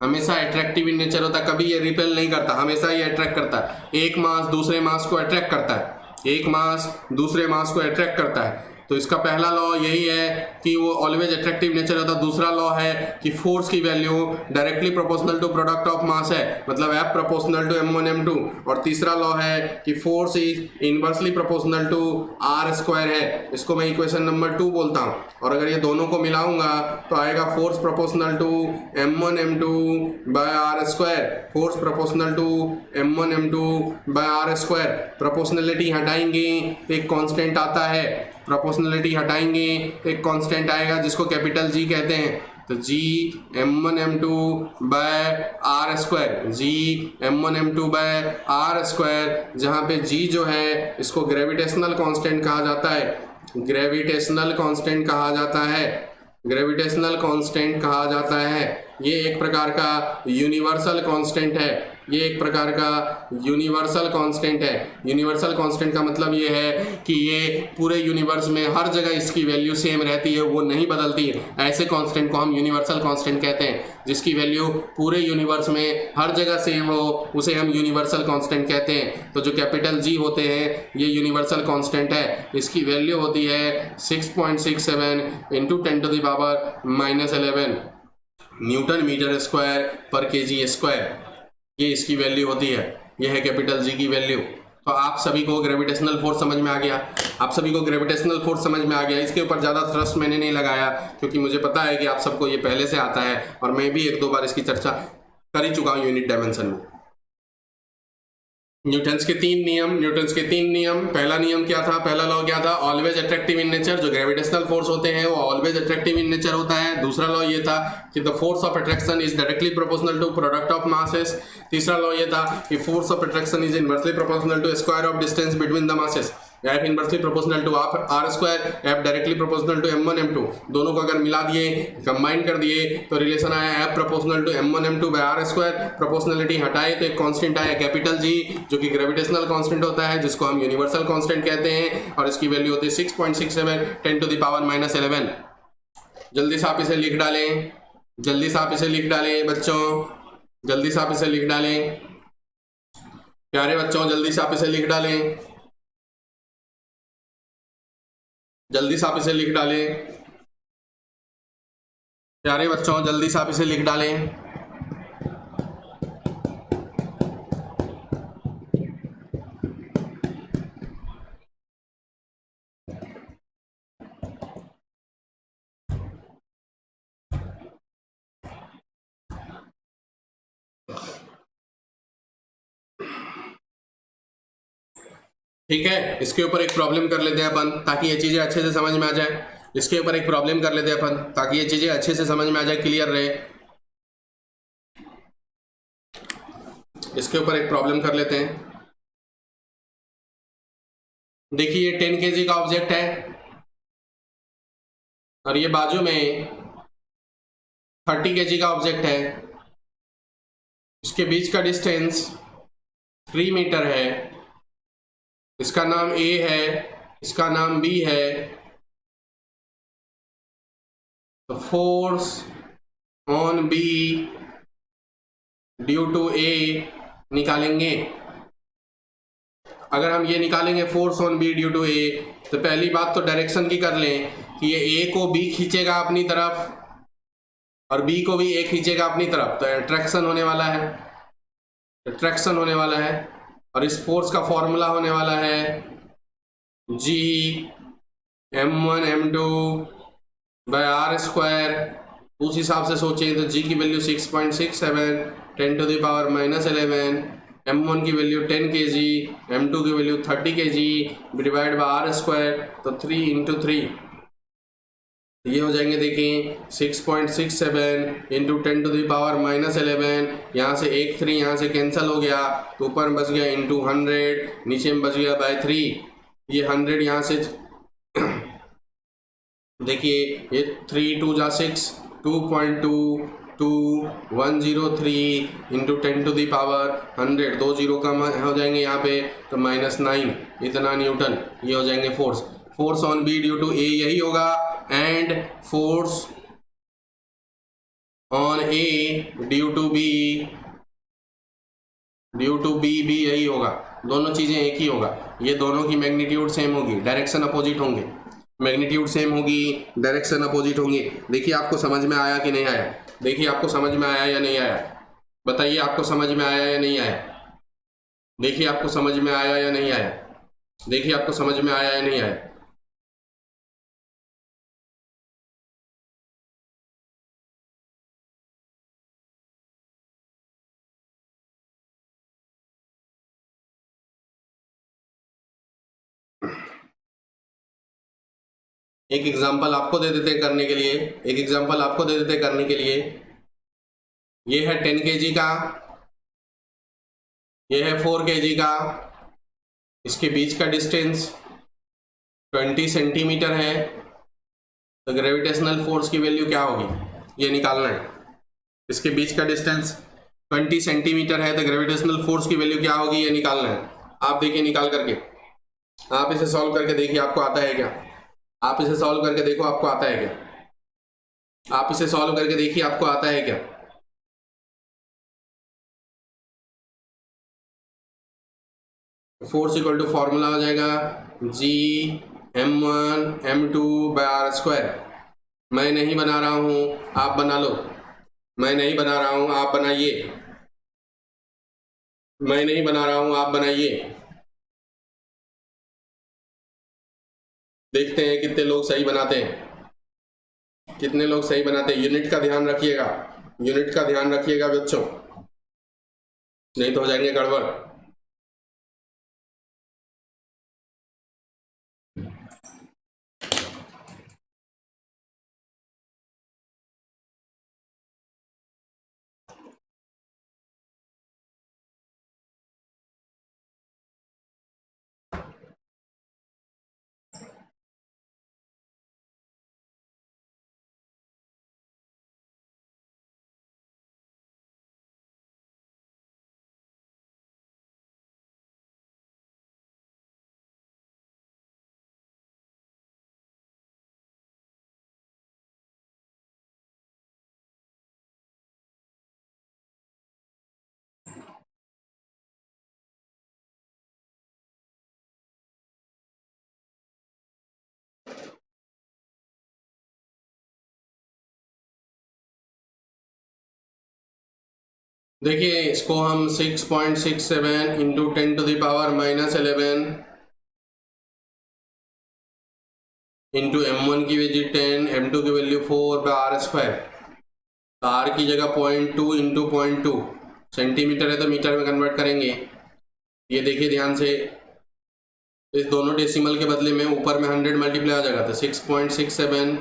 हमेशा अट्रैक्टिव इन नेचर होता है। कभी ये रिपेल नहीं करता, हमेशा ये अट्रैक्ट करता है। एक मास दूसरे मास को अट्रैक्ट करता है, एक मास दूसरे मास को अट्रैक्ट करता है। तो इसका पहला लॉ यही है कि वो ऑलवेज अट्रैक्टिव नेचर होता है। दूसरा लॉ है कि फोर्स की value directly proportional to product of mass है, मतलब F proportional to m1 m2। और तीसरा लॉ है कि force is inversely proportional to r² है। इसको मैं इक्वेशन नंबर 2 बोलता हूँ। और अगर ये दोनों को मिलाऊंगा तो आएगा force proportional to m1 m2 by r², force proportional to m1 m2 by r²। Proportionality हटाएंगे तो एक कांस्टेंट आता है, प्रोपोर्शनलिटी हटाएंगे एक कांस्टेंट आएगा जिसको कैपिटल G कहते हैं। तो G m1 m2 by r², G m1 m2 by r², जहाँ पे G जो है इसको ग्रेविटेशनल कांस्टेंट कहा जाता है, ग्रेविटेशनल कांस्टेंट कहा जाता है, ग्रेविटेशनल कांस्टेंट कहा जाता है। ये एक प्रकार का यूनिवर्सल कांस्टेंट है, ये एक प्रकार का यूनिवर्सल कांस्टेंट है। यूनिवर्सल कांस्टेंट का मतलब ये है कि ये पूरे यूनिवर्स में हर जगह इसकी वैल्यू सेम रहती है, वो नहीं बदलती। ऐसे कांस्टेंट को हम यूनिवर्सल कांस्टेंट कहते हैं, जिसकी वैल्यू पूरे यूनिवर्स में हर जगह सेम हो, उसे हम यूनिवर्सल कांस्टेंट कहते हैं। तो जो कैपिटल G होते हैं ये यूनिवर्सल कांस्टेंट है। इसकी वैल्यू होती है 6.67 × 10⁻⁻11 न्यूटन मीटर स्क्वायर पर kg स्क्वायर। ये इसकी वैल्यू होती है, ये है कैपिटल G की वैल्यू। तो आप सभी को ग्रेविटेशनल फोर्स समझ में आ गया। आप सभी को ग्रेविटेशनल फोर्स समझ में आ गया। इसके ऊपर ज़्यादा थ्रस्ट मैंने नहीं लगाया क्योंकि मुझे पता है कि आप सबको ये पहले से आता है और मैं भी 1-2 बार इसकी चर्चा कर ही चुका हूँ यूनिट डायमेंशन में। न्यूटन्स के तीन नियम। पहला नियम क्या था, पहला लॉ क्या था, ऑलवेज अट्रैक्टिव इन नेचर। जो ग्रेविटेशनल फोर्स होते हैं वो ऑलवेज अट्रैक्टिव इन नेचर होता है। दूसरा लॉ ये था कि the force of attraction is directly proportional to product of masses. तीसरा लॉ ये था कि force of attraction is inversely proportional to square of distance between the masses. F inversely proportional to r square, F directly proportional to m1 m2। दोनों को अगर मिला दिए, combine कर दिए तो रिलेशन आया F proportional to m1 m2 by r square. Proportionality हटाए तो एक कांस्टेंट आया कैपिटल G जो कि ग्रेविटेशनल कांस्टेंट होता है, जिसको हम यूनिवर्सल कांस्टेंट कहते हैं, और इसकी वैल्यू होती है 6.67 10 टू द पावर -11। जल्दी से आप इसे लिख डालें, जल्दी से आप इसे लिख डालें बच्चों, जल्दी से आप इसे लिख डालें प्यारे बच्चों, जल्दी से आप इसे लिख डालें, जल्दी से आप इसे लिख डालें प्यारे बच्चों, जल्दी से आप इसे लिख डालें। ठीक है, इसके ऊपर एक प्रॉब्लम कर लेते हैं अपन ताकि ये चीजें अच्छे से समझ में आ जाए। इसके ऊपर एक प्रॉब्लम कर लेते हैं अपन ताकि ये चीजें अच्छे से समझ में आ जाए, क्लियर रहे। इसके ऊपर एक प्रॉब्लम कर लेते हैं। देखिए ये 10 kg का ऑब्जेक्ट है और ये बाजू में 30 kg का ऑब्जेक्ट है। इसके बीच का डिस्टेंस 3 मीटर है। इसका नाम A है, इसका नाम B है। तो force on B due to A निकालेंगे। अगर हम ये निकालेंगे force on B due to A, तो पहली बात तो डायरेक्शन की कर लें कि ये A को B खींचेगा अपनी तरफ और B को भी A खींचेगा अपनी तरफ, तो अट्रैक्शन होने वाला है, अट्रैक्शन होने वाला है। और इस फोर्स का फॉर्मूला होने वाला है G m1 m2 by r square. उस हिसाब से सोचें तो G की value 6.67 10 to the power -11, m1 की वैल्यू 10 kg, m2 की वैल्यू 30 kg divide by r square, तो 3 × 3 ये हो जाएंगे। देखिए 6.67 इंटू 10 टू द पावर -11, यहाँ से 1 3 यहाँ से कैंसिल हो गया तो ऊपर में बच गया इंटू 100, नीचे में बच गया बाय 3। ये 100 यहाँ से देखिए ये 3 2 जा 6, 2.22103 इंटू 10 टू द पावर 100, 2 0 कम हो जाएंगे यहाँ पे तो -9, इतना न्यूटन ये हो जाएंगे force. Force on B due to A यही होगा, and force on A due to B भी यही होगा। दोनों चीजें एक ही होगा। ये दोनों की मैग्नीट्यूड सेम होगी, डायरेक्शन अपोजिट होंगे। मैग्नीट्यूड सेम होगी, डायरेक्शन अपोजिट होंगे। देखिए आपको समझ में आया कि नहीं आया, देखिए आपको समझ में आया या नहीं आया, बताइए आपको समझ में आया या नहीं आया, देखिए आपको समझ में आया या नहीं आया, देखिए आपको समझ में आया या नहीं आया। एक एग्जांपल आपको दे देते करने के लिए, एक एग्जांपल आपको दे देते करने के लिए। ये है 10 kg का, ये है 4 kg का, इसके बीच का डिस्टेंस 20 सेंटीमीटर है। तो ग्रेविटेशनल फोर्स की वैल्यू क्या होगी ये निकालना है। इसके बीच का डिस्टेंस 20 सेंटीमीटर है तो ग्रेविटेशनल फोर्स की वैल्यू क्या होगी ये निकालना है। आप देखिए निकाल करके, आप इसे सॉल्व करके देखिए आपको आता है क्या, आप इसे सॉल्व करके देखो आपको आता है क्या, आप इसे सॉल्व करके देखिए आपको आता है क्या। फोर्स इक्वल टू फॉर्मूला हो जाएगा G m1 m2 by r square. मैं नहीं बना रहा हूं, आप बना लो, मैं नहीं बना रहा हूं आप बनाइए, मैं नहीं बना रहा हूं आप बनाइए। देखते हैं कितने लोग सही बनाते हैं, कितने लोग सही बनाते हैं। यूनिट का ध्यान रखिएगा, यूनिट का ध्यान रखिएगा बच्चों, नहीं तो हो जाएंगे गड़बड़। देखिए इसको हम 6.67 इंटू 10⁻⁻11 इंटू m1 की वैल्यू 10, m2 की वैल्यू 4/r²। r की जगह 0.2 इंटू 0.2 सेंटीमीटर है तो मीटर में कन्वर्ट करेंगे। ये देखिए ध्यान से, इस दोनों डेसिमल के बदले में ऊपर में 100 मल्टीप्लाई हो जाएगा, तो 6.67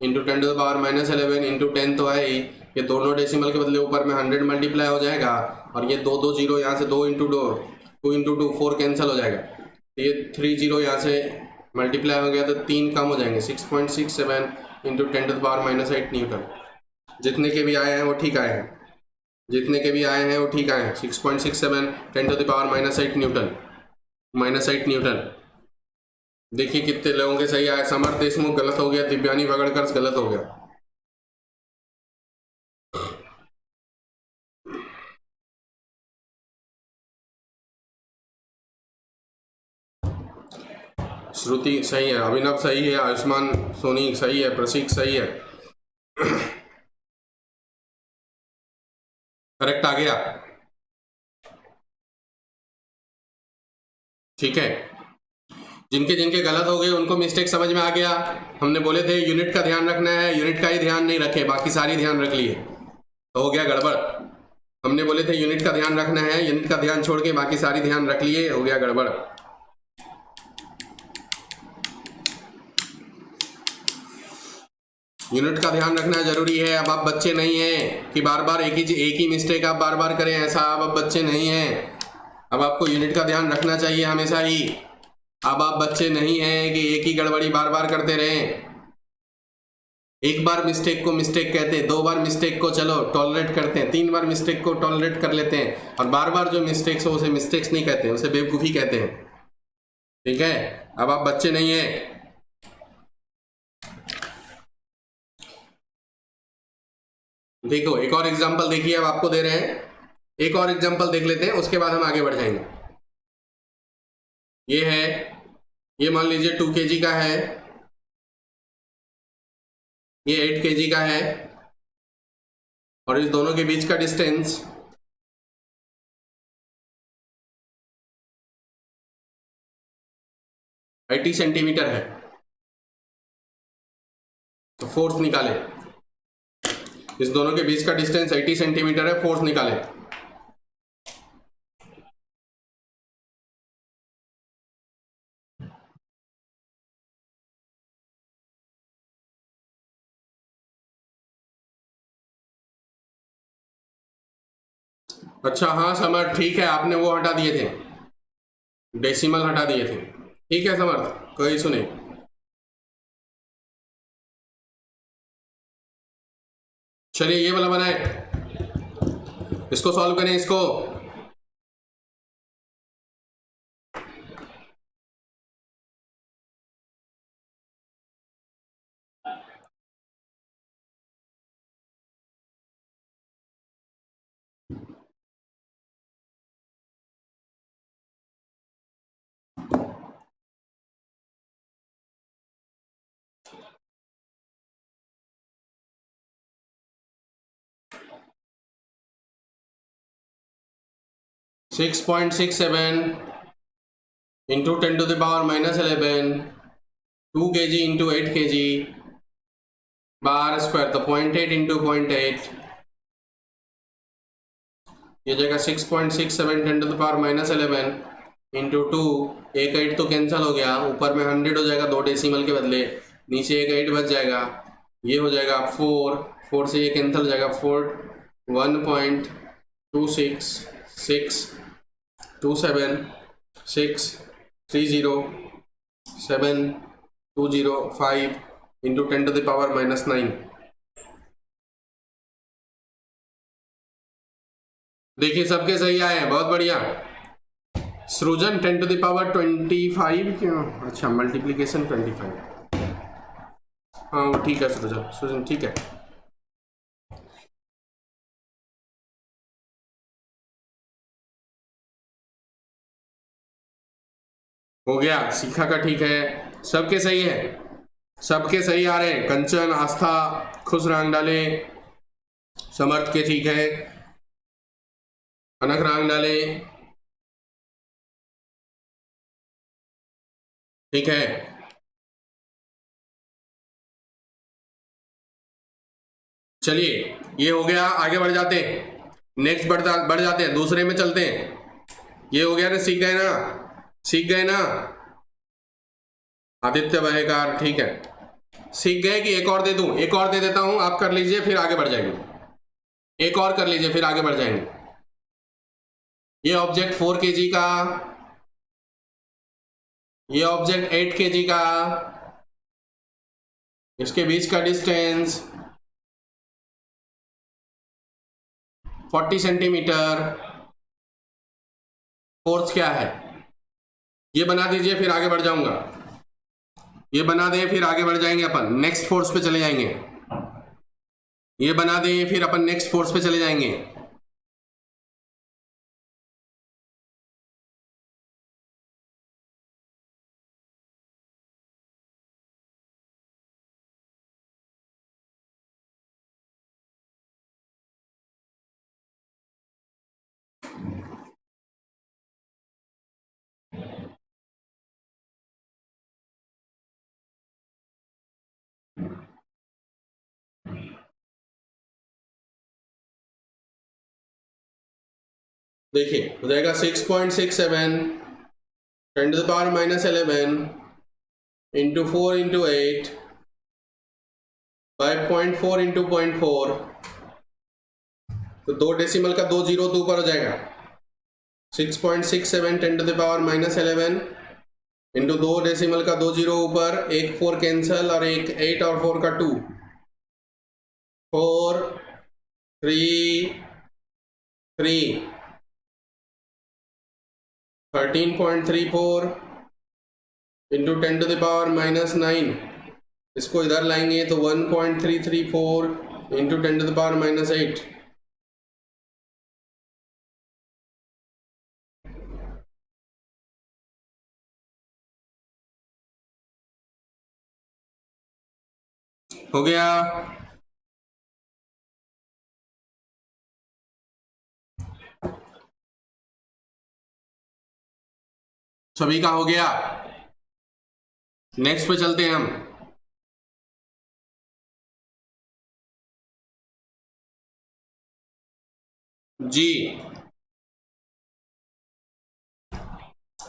इंटू 10⁻⁻11 इंटू 10 तो है ही, ये दोनों डेसिमल के बदले ऊपर में 100 मल्टीप्लाई हो जाएगा, और ये दो दो जीरो यहाँ से 2 इंटू 2 इंटू 2 4 कैंसिल हो जाएगा, तो ये 3 जीरो यहाँ से मल्टीप्लाई हो गया तो 3 कम हो जाएंगे। 6.67 इंटू 10⁻⁻8 न्यूटन। जितने के भी आए हैं वो ठीक आए हैं, जितने के भी आए हैं वो ठीक आए हैं। 6.67 10⁻⁻8 न्यूटन, -8 न्यूटन। देखिए कितने लोगों के सही आए। समर्थ देशमुख गलत हो गया, दिव्यानी वगड़कर गलत हो गया। श्रुति सही है, अभिनव सही है, आयुष्मान सोनी सही है, प्रसिक सही है। करेक्ट आ गया, ठीक है। जिनके जिनके गलत हो गए उनको मिस्टेक समझ में आ गया। हमने बोले थे यूनिट का ध्यान रखना है, यूनिट का ही ध्यान नहीं रखे, बाकी सारी ध्यान रख लिए तो हो गया गड़बड़। हमने बोले थे यूनिट का ध्यान रखना है, यूनिट का ध्यान छोड़ के बाकी सारी ध्यान रख लिए, हो गया गड़बड़। यूनिट का ध्यान रखना जरूरी है। अब आप बच्चे नहीं हैं कि बार बार एक ही मिस्टेक आप बार बार करें, ऐसा अब बच्चे नहीं हैं। अब आपको यूनिट का ध्यान रखना चाहिए हमेशा ही। अब आप बच्चे नहीं हैं कि एक ही गड़बड़ी बार बार करते रहें। एक बार मिस्टेक को मिस्टेक कहते हैं, 2 बार मिस्टेक को चलो टॉलरेट करते हैं, 3 बार मिस्टेक को टॉलरेट कर लेते हैं, और बार बार जो मिस्टेक्स हो उसे मिस्टेक्स नहीं कहते, उसे बेवकूफ़ी कहते हैं। ठीक है, अब आप बच्चे नहीं हैं। देखो एक और एग्जांपल देखिए, अब आपको दे रहे हैं, एक और एग्जांपल देख लेते हैं, उसके बाद हम आगे बढ़ जाएंगे। ये है, ये मान लीजिए 2 kg का है, ये 8 kg का है, और इस दोनों के बीच का डिस्टेंस 80 सेंटीमीटर है। तो फोर्स निकाले, इस दोनों के बीच का डिस्टेंस 80 सेंटीमीटर है, फोर्स निकाले। अच्छा हाँ समर्थ, ठीक है, आपने वो हटा दिए थे, डेसिमल हटा दिए थे। ठीक है समर्थ, कोई इशू नहीं। चलिए ये वाला बनाए, इसको सॉल्व करें, इसको। (6.67 × 10⁻11 2 kg into 8 kg bar square, तो 0.8 इंटू 0.8 ये जगह 6.67 10 to the power -11 इंटू 2, एक 8 तो कैंसिल हो गया, ऊपर में 100 हो जाएगा 2 डेसिमल के बदले, नीचे एक 8 बच जाएगा, ये हो जाएगा 4 से ये कैंसिल हो जाएगा 1.26626230720 इंटू 10 to the power -9। देखिए सबके सही आए हैं, बहुत बढ़िया। सृजन 10 to the power 25 क्यों, अच्छा मल्टीप्लीकेशन 25, हाँ ठीक है सृजन ठीक है। हो गया, सीखा का ठीक है, सबके सही है, सबके सही आ रहे हैं। कंचन, आस्था, खुश रंग डाले, समर्थ के ठीक है, अनक रंग डाले, ठीक है। चलिए ये हो गया, आगे बढ़ जाते हैं, नेक्स्ट बढ़ जाते हैं, दूसरे में चलते हैं। ये हो गया ना, सीख गए ना, सीख गए ना आदित्य बहेकार, ठीक है, सीख गए कि एक और दे दूं? एक और दे देता हूं, आप कर लीजिए फिर आगे बढ़ जाएंगे, एक और कर लीजिए फिर आगे बढ़ जाएंगे। ये ऑब्जेक्ट 4 kg का, ये ऑब्जेक्ट 8 kg का, इसके बीच का डिस्टेंस 40 सेंटीमीटर, फोर्स क्या है? ये बना दीजिए फिर आगे बढ़ जाऊंगा, ये बना दें फिर आगे बढ़ जाएंगे, अपन नेक्स्ट फोर्स पे चले जाएंगे। ये बना दें फिर अपन नेक्स्ट फोर्स पे चले जाएंगे। देखिए हो जाएगा 6.67 10 to the power -11 into 4 into 8 5.4 into 0.4, तो 2 डेसिमल का 2 जीरो तो ऊपर हो जाएगा। 6.67 10 to the power -11 into 2 decimal का 2 जीरो ऊपर, एक 4 कैंसल और एक 8 और 4 का 2, 4 3 3 13.34 इंटू 10 to the power -9, इसको इधर लाएंगे तो 1.334 इंटू 10 to the power -8, हो गया। सभी का हो गया, नेक्स्ट पे चलते हैं हम। जी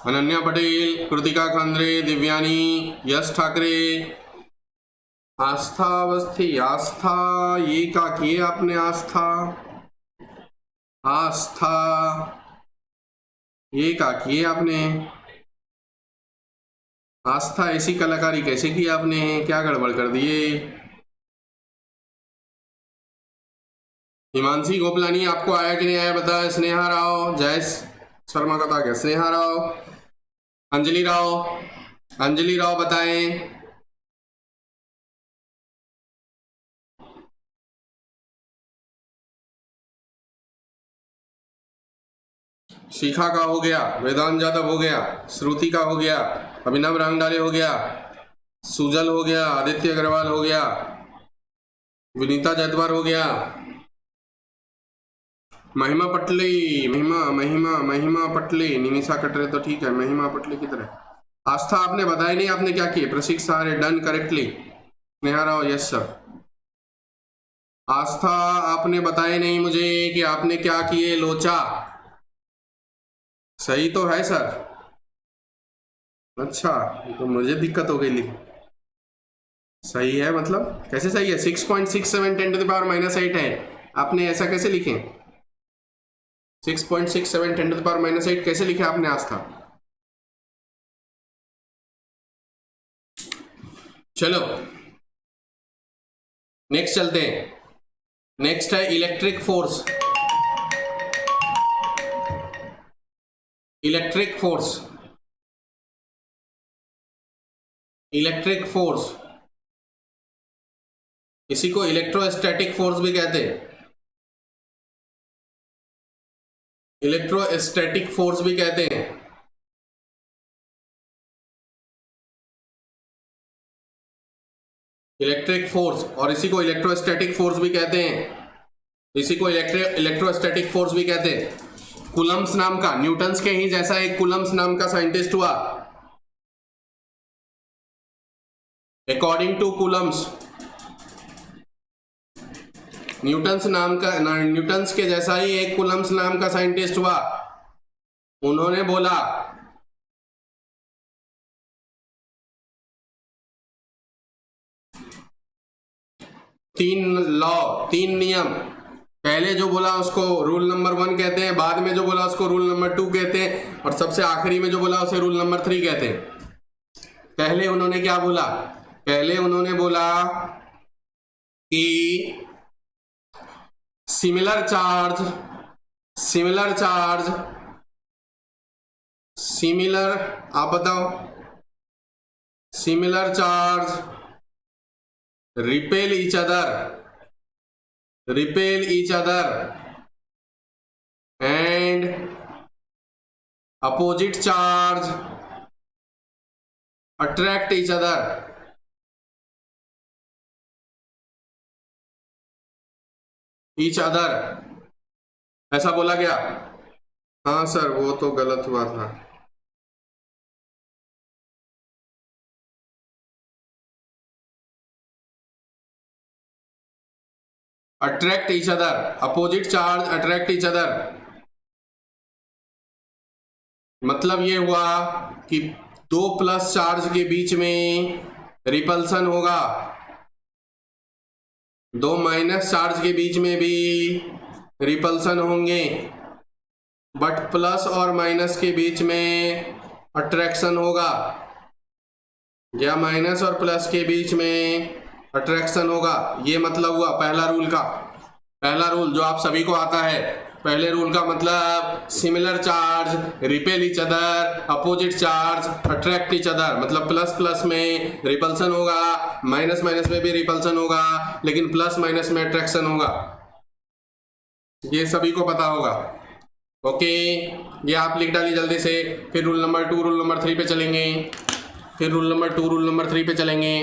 अनन्या पटेल, कृतिका खांद्रे, दिव्यानी, यश ठाकरे, आस्था अवस्थी, आस्था ये का किए आपने, आस्था आस्था ये का किए आपने, आस्था ऐसी कलाकारी कैसे की आपने, क्या गड़बड़ कर दिए? हिमांशी गोपलानी आपको आया कि नहीं आया बताए? स्नेहा राव, जयेश शर्मा का था क्या? स्नेहा राव, अंजलि राव, अंजलि राव बताएं। शिखा का हो गया, वेदांत यादव हो गया, श्रुति का हो गया, अभिनव रंगडाले हो गया, सुजल हो गया, आदित्य अग्रवाल हो गया, विनीता जैतवार हो गया, महिमा पटली, महिमा महिमा महिमा पटली, निमिषा कटरे तो ठीक है, महिमा पटली किधर है? आस्था आपने बताया नहीं आपने क्या किए। प्रशिक्षा अरे done correctly. Neha Rao yes sir. Astha आपने बताया नहीं मुझे कि आपने क्या किए। लोचा सही तो है सर। अच्छा तो मुझे दिक्कत हो गई लिख। सही है मतलब कैसे सही है? 6.67 10⁻⁻8 है। आपने ऐसा कैसे लिखे? 6.67 10⁻⁻8 कैसे लिखे आपने आस्था? चलो नेक्स्ट चलते हैं। नेक्स्ट है electric force. Electric force, electric force, इसी को इलेक्ट्रोस्टैटिक फोर्स भी कहते हैं। इलेक्ट्रोस्टैटिक फोर्स भी कहते हैं। इलेक्ट्रिक फोर्स और इसी को इलेक्ट्रोस्टैटिक फोर्स भी कहते हैं। इसी को इलेक्ट्रोस्टैटिक फोर्स भी कहते हैं। कूलम्स नाम का, न्यूटन्स के ही जैसा एक कूलम्स नाम का साइंटिस्ट हुआ। अकॉर्डिंग टू कूलम्स, न्यूटन्स के जैसा ही एक कूलम्स नाम का साइंटिस्ट हुआ। उन्होंने बोला तीन लॉ, तीन नियम। पहले जो बोला उसको रूल नंबर 1 कहते हैं, बाद में जो बोला उसको रूल नंबर 2 कहते हैं, और सबसे आखिरी में जो बोला उसे रूल नंबर 3 कहते हैं। पहले उन्होंने क्या बोला? पहले उन्होंने बोला कि सिमिलर चार्ज, आप बताओ, similar charge repel each other and opposite charge attract each other। ऐसा बोला गया। हाँ सर वो तो गलत हुआ था। Attract each other, opposite charge attract each other. मतलब ये हुआ कि दो प्लस चार्ज के बीच में रिपल्सन होगा, दो माइनस चार्ज के बीच में भी रिपल्सन होंगे, बट प्लस और माइनस के बीच में अट्रैक्शन होगा, या माइनस और प्लस के बीच में अट्रैक्शन होगा। ये मतलब हुआ पहला रूल का। पहला रूल जो आप सभी को आता है, पहले रूल का मतलब similar charge repel each other, opposite charge attract each other. मतलब प्लस प्लस में रिपल्सन होगा, माइनस माइनस में भी रिपल्सन होगा, लेकिन प्लस माइनस में अट्रैक्शन होगा। ये सभी को पता होगा। ओके ये आप लिख डालिए जल्दी से। फिर रूल नंबर 2 रूल नंबर 3 पे चलेंगे। फिर रूल नंबर 2 रूल नंबर 3 पे चलेंगे।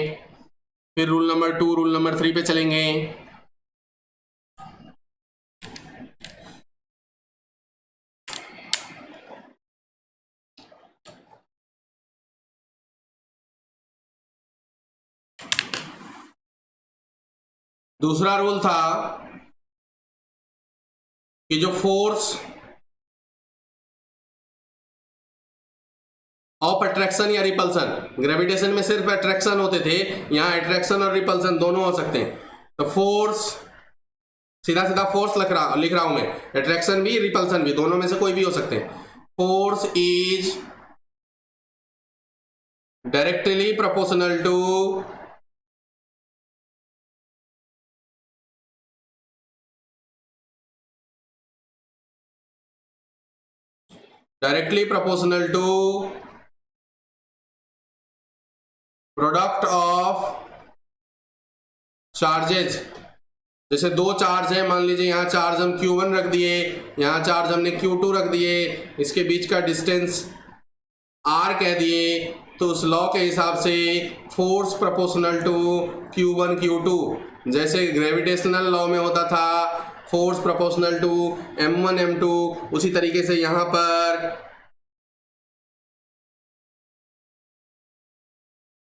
फिर रूल नंबर 2 रूल नंबर 3 पे चलेंगे। दूसरा रूल था कि जो फोर्स ऑफ अट्रैक्शन या रिपल्सन, ग्रेविटेशन में सिर्फ अट्रैक्शन होते थे, यहां अट्रैक्शन और रिपल्सन दोनों हो सकते हैं। तो फोर्स, सीधा सीधा फोर्स लिख रहा हूं मैं, अट्रैक्शन भी रिपल्सन भी, दोनों में से कोई भी हो सकते हैं। Force is directly proportional to product of charges. जैसे दो चार्ज है, मान लीजिए यहाँ चार्ज हम Q1 रख दिए, यहाँ चार्ज हमने Q2 रख दिए, इसके बीच का डिस्टेंस R कह दिए, तो उस लॉ के हिसाब से force proportional to Q1 Q2, जैसे ग्रेविटेशनल लॉ में होता था force proportional to M1 M2, उसी तरीके से यहाँ पर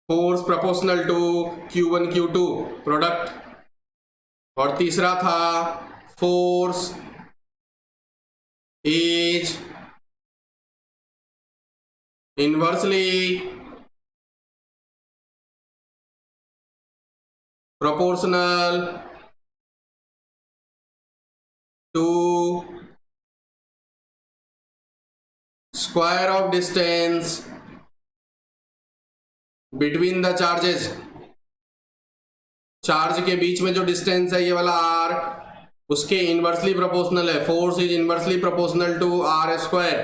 force proportional to Q1 Q2 product, और तीसरा था force is inversely proportional to square of distance between the charges. Charge के बीच में जो डिस्टेंस है ये वाला r, उसके इनवर्सली प्रोपोर्शनल है। Force is inversely proportional to r square,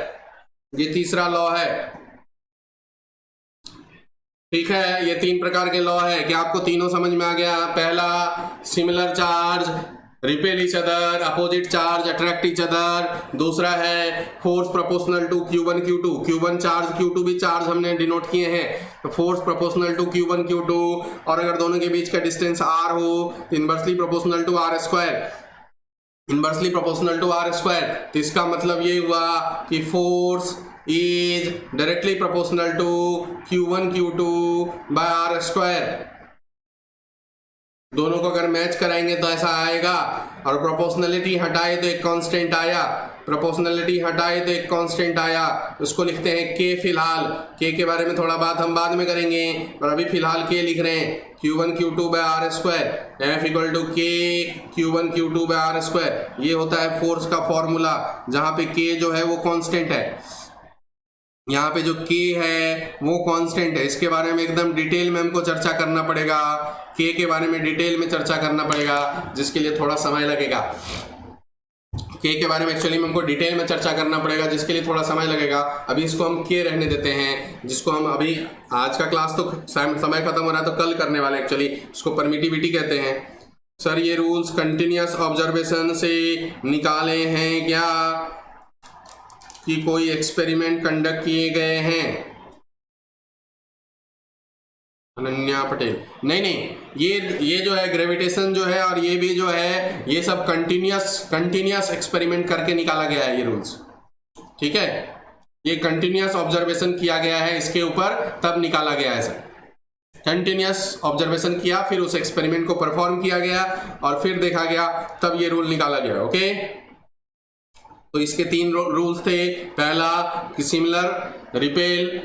ये तीसरा लॉ है। ठीक है, ये तीन प्रकार के लॉ है। क्या आपको तीनों समझ में आ गया? पहला, similar charge repel each other, opposite charge attract each other. दूसरा है force proportional to Q1 Q2, Q1 charge Q2 भी चार्ज हमने डिनोट किए हैं, तो force proportional to Q1 Q2, और अगर दोनों के बीच का डिस्टेंस r हो तो inversely proportional to r square, inversely proportional to r square. तो इसका मतलब ये हुआ कि force is directly proportional to Q1 Q2 by r square. दोनों को अगर मैच कराएंगे तो ऐसा आएगा, और प्रोपोर्शनलिटी हटाए तो एक कांस्टेंट आया, प्रोपोर्शनलिटी हटाए तो एक कांस्टेंट आया, उसको लिखते हैं k। फिलहाल k के बारे में थोड़ा बात हम बाद में करेंगे, और अभी फिलहाल k लिख रहे हैं Q1 Q2 by r square, F equal to k Q1 Q2 by r square. ये होता है फोर्स का फॉर्मूला, जहां पे k जो है वो कांस्टेंट है, यहाँ पे जो k है वो कांस्टेंट है। इसके बारे में एकदम डिटेल में हमको चर्चा करना पड़ेगा, k के बारे में डिटेल में चर्चा करना पड़ेगा, जिसके लिए थोड़ा समय लगेगा। k के बारे में एक्चुअली में हमको डिटेल में चर्चा करना पड़ेगा, जिसके लिए थोड़ा समय लगेगा। अभी इसको हम k रहने देते हैं, जिसको हम अभी, आज का क्लास तो समय खत्म हो रहा है तो कल करने वाले, एक्चुअली इसको परमिटिविटी कहते हैं। सर ये रूल्स कंटिन्यूअस ऑब्जर्वेशन से निकाले हैं क्या, कि कोई एक्सपेरिमेंट कंडक्ट किए गए हैं? अनन्या पटेल, नहीं, ये जो है ग्रेविटेशन जो है, और ये भी जो है, ये सब कंटिन्यूअस एक्सपेरिमेंट करके निकाला गया है ये रूल्स। ठीक है, ये कंटिन्यूअस ऑब्जर्वेशन किया गया है इसके ऊपर, तब निकाला गया है सर। कंटिन्यूअस ऑब्जर्वेशन किया, फिर उस एक्सपेरिमेंट को परफॉर्म किया गया, और फिर देखा गया, तब ये रूल निकाला गया। ओके, तो इसके तीन रूल्स थे। पहला कि सिमिलर, रिपेल,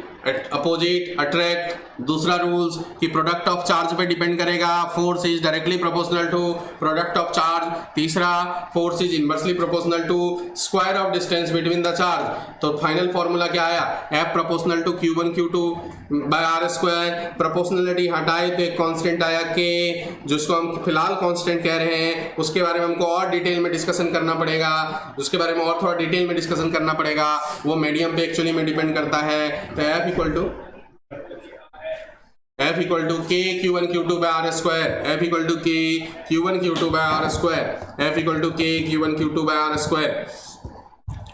अपोजिट, अट्रैक्ट। दूसरा रूल्स कि प्रोडक्ट ऑफ चार्ज पे डिपेंड करेगा, force is directly proportional to product of charge. तीसरा, force is inversely proportional to square of distance between the charge. तो फाइनल फॉर्मूला क्या आया? F proportional to Q1 Q2 by r square. Proportionality हटाए तो एक constant आया k, जिसको हम फिलहाल कांस्टेंट कह रहे हैं। उसके बारे में हमको और डिटेल में डिस्कशन करना पड़ेगा, उसके बारे में और थोड़ा डिटेल में डिस्कशन करना पड़ेगा, वो मीडियम पे एक्चुअली में डिपेंड करता है। तो F equal to k Q1 Q2 by r square, F equal to k Q1 Q2 by r square, F equal to k Q1 Q2 by r square.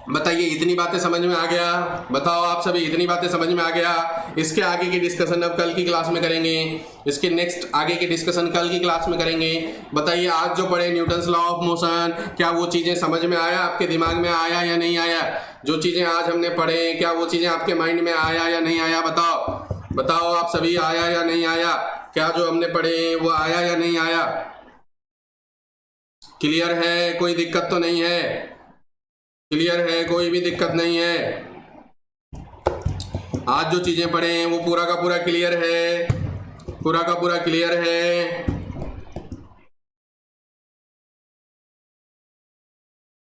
बताइए, इतनी बातें समझ में आ गया? बताओ आप सभी, इतनी बातें समझ में आ गया? इसके आगे की डिस्कशन अब कल की क्लास में करेंगे, इसके नेक्स्ट आगे की डिस्कशन कल की क्लास में करेंगे। बताइए, आज जो पढ़े न्यूटन्स लॉ ऑफ मोशन, क्या वो चीजें समझ में आया, आपके दिमाग में आया या नहीं आया? जो चीजें आज हमने पढ़े, क्या वो चीजें आपके माइंड में आया या नहीं आया? बताओ आप सभी, आया या नहीं आया? क्या जो हमने पढ़े वो आया या नहीं आया? क्लियर है? कोई दिक्कत तो नहीं है? क्लियर है? कोई भी दिक्कत नहीं है? आज जो चीजें पढ़े हैं वो पूरा का पूरा क्लियर है? पूरा का पूरा क्लियर है?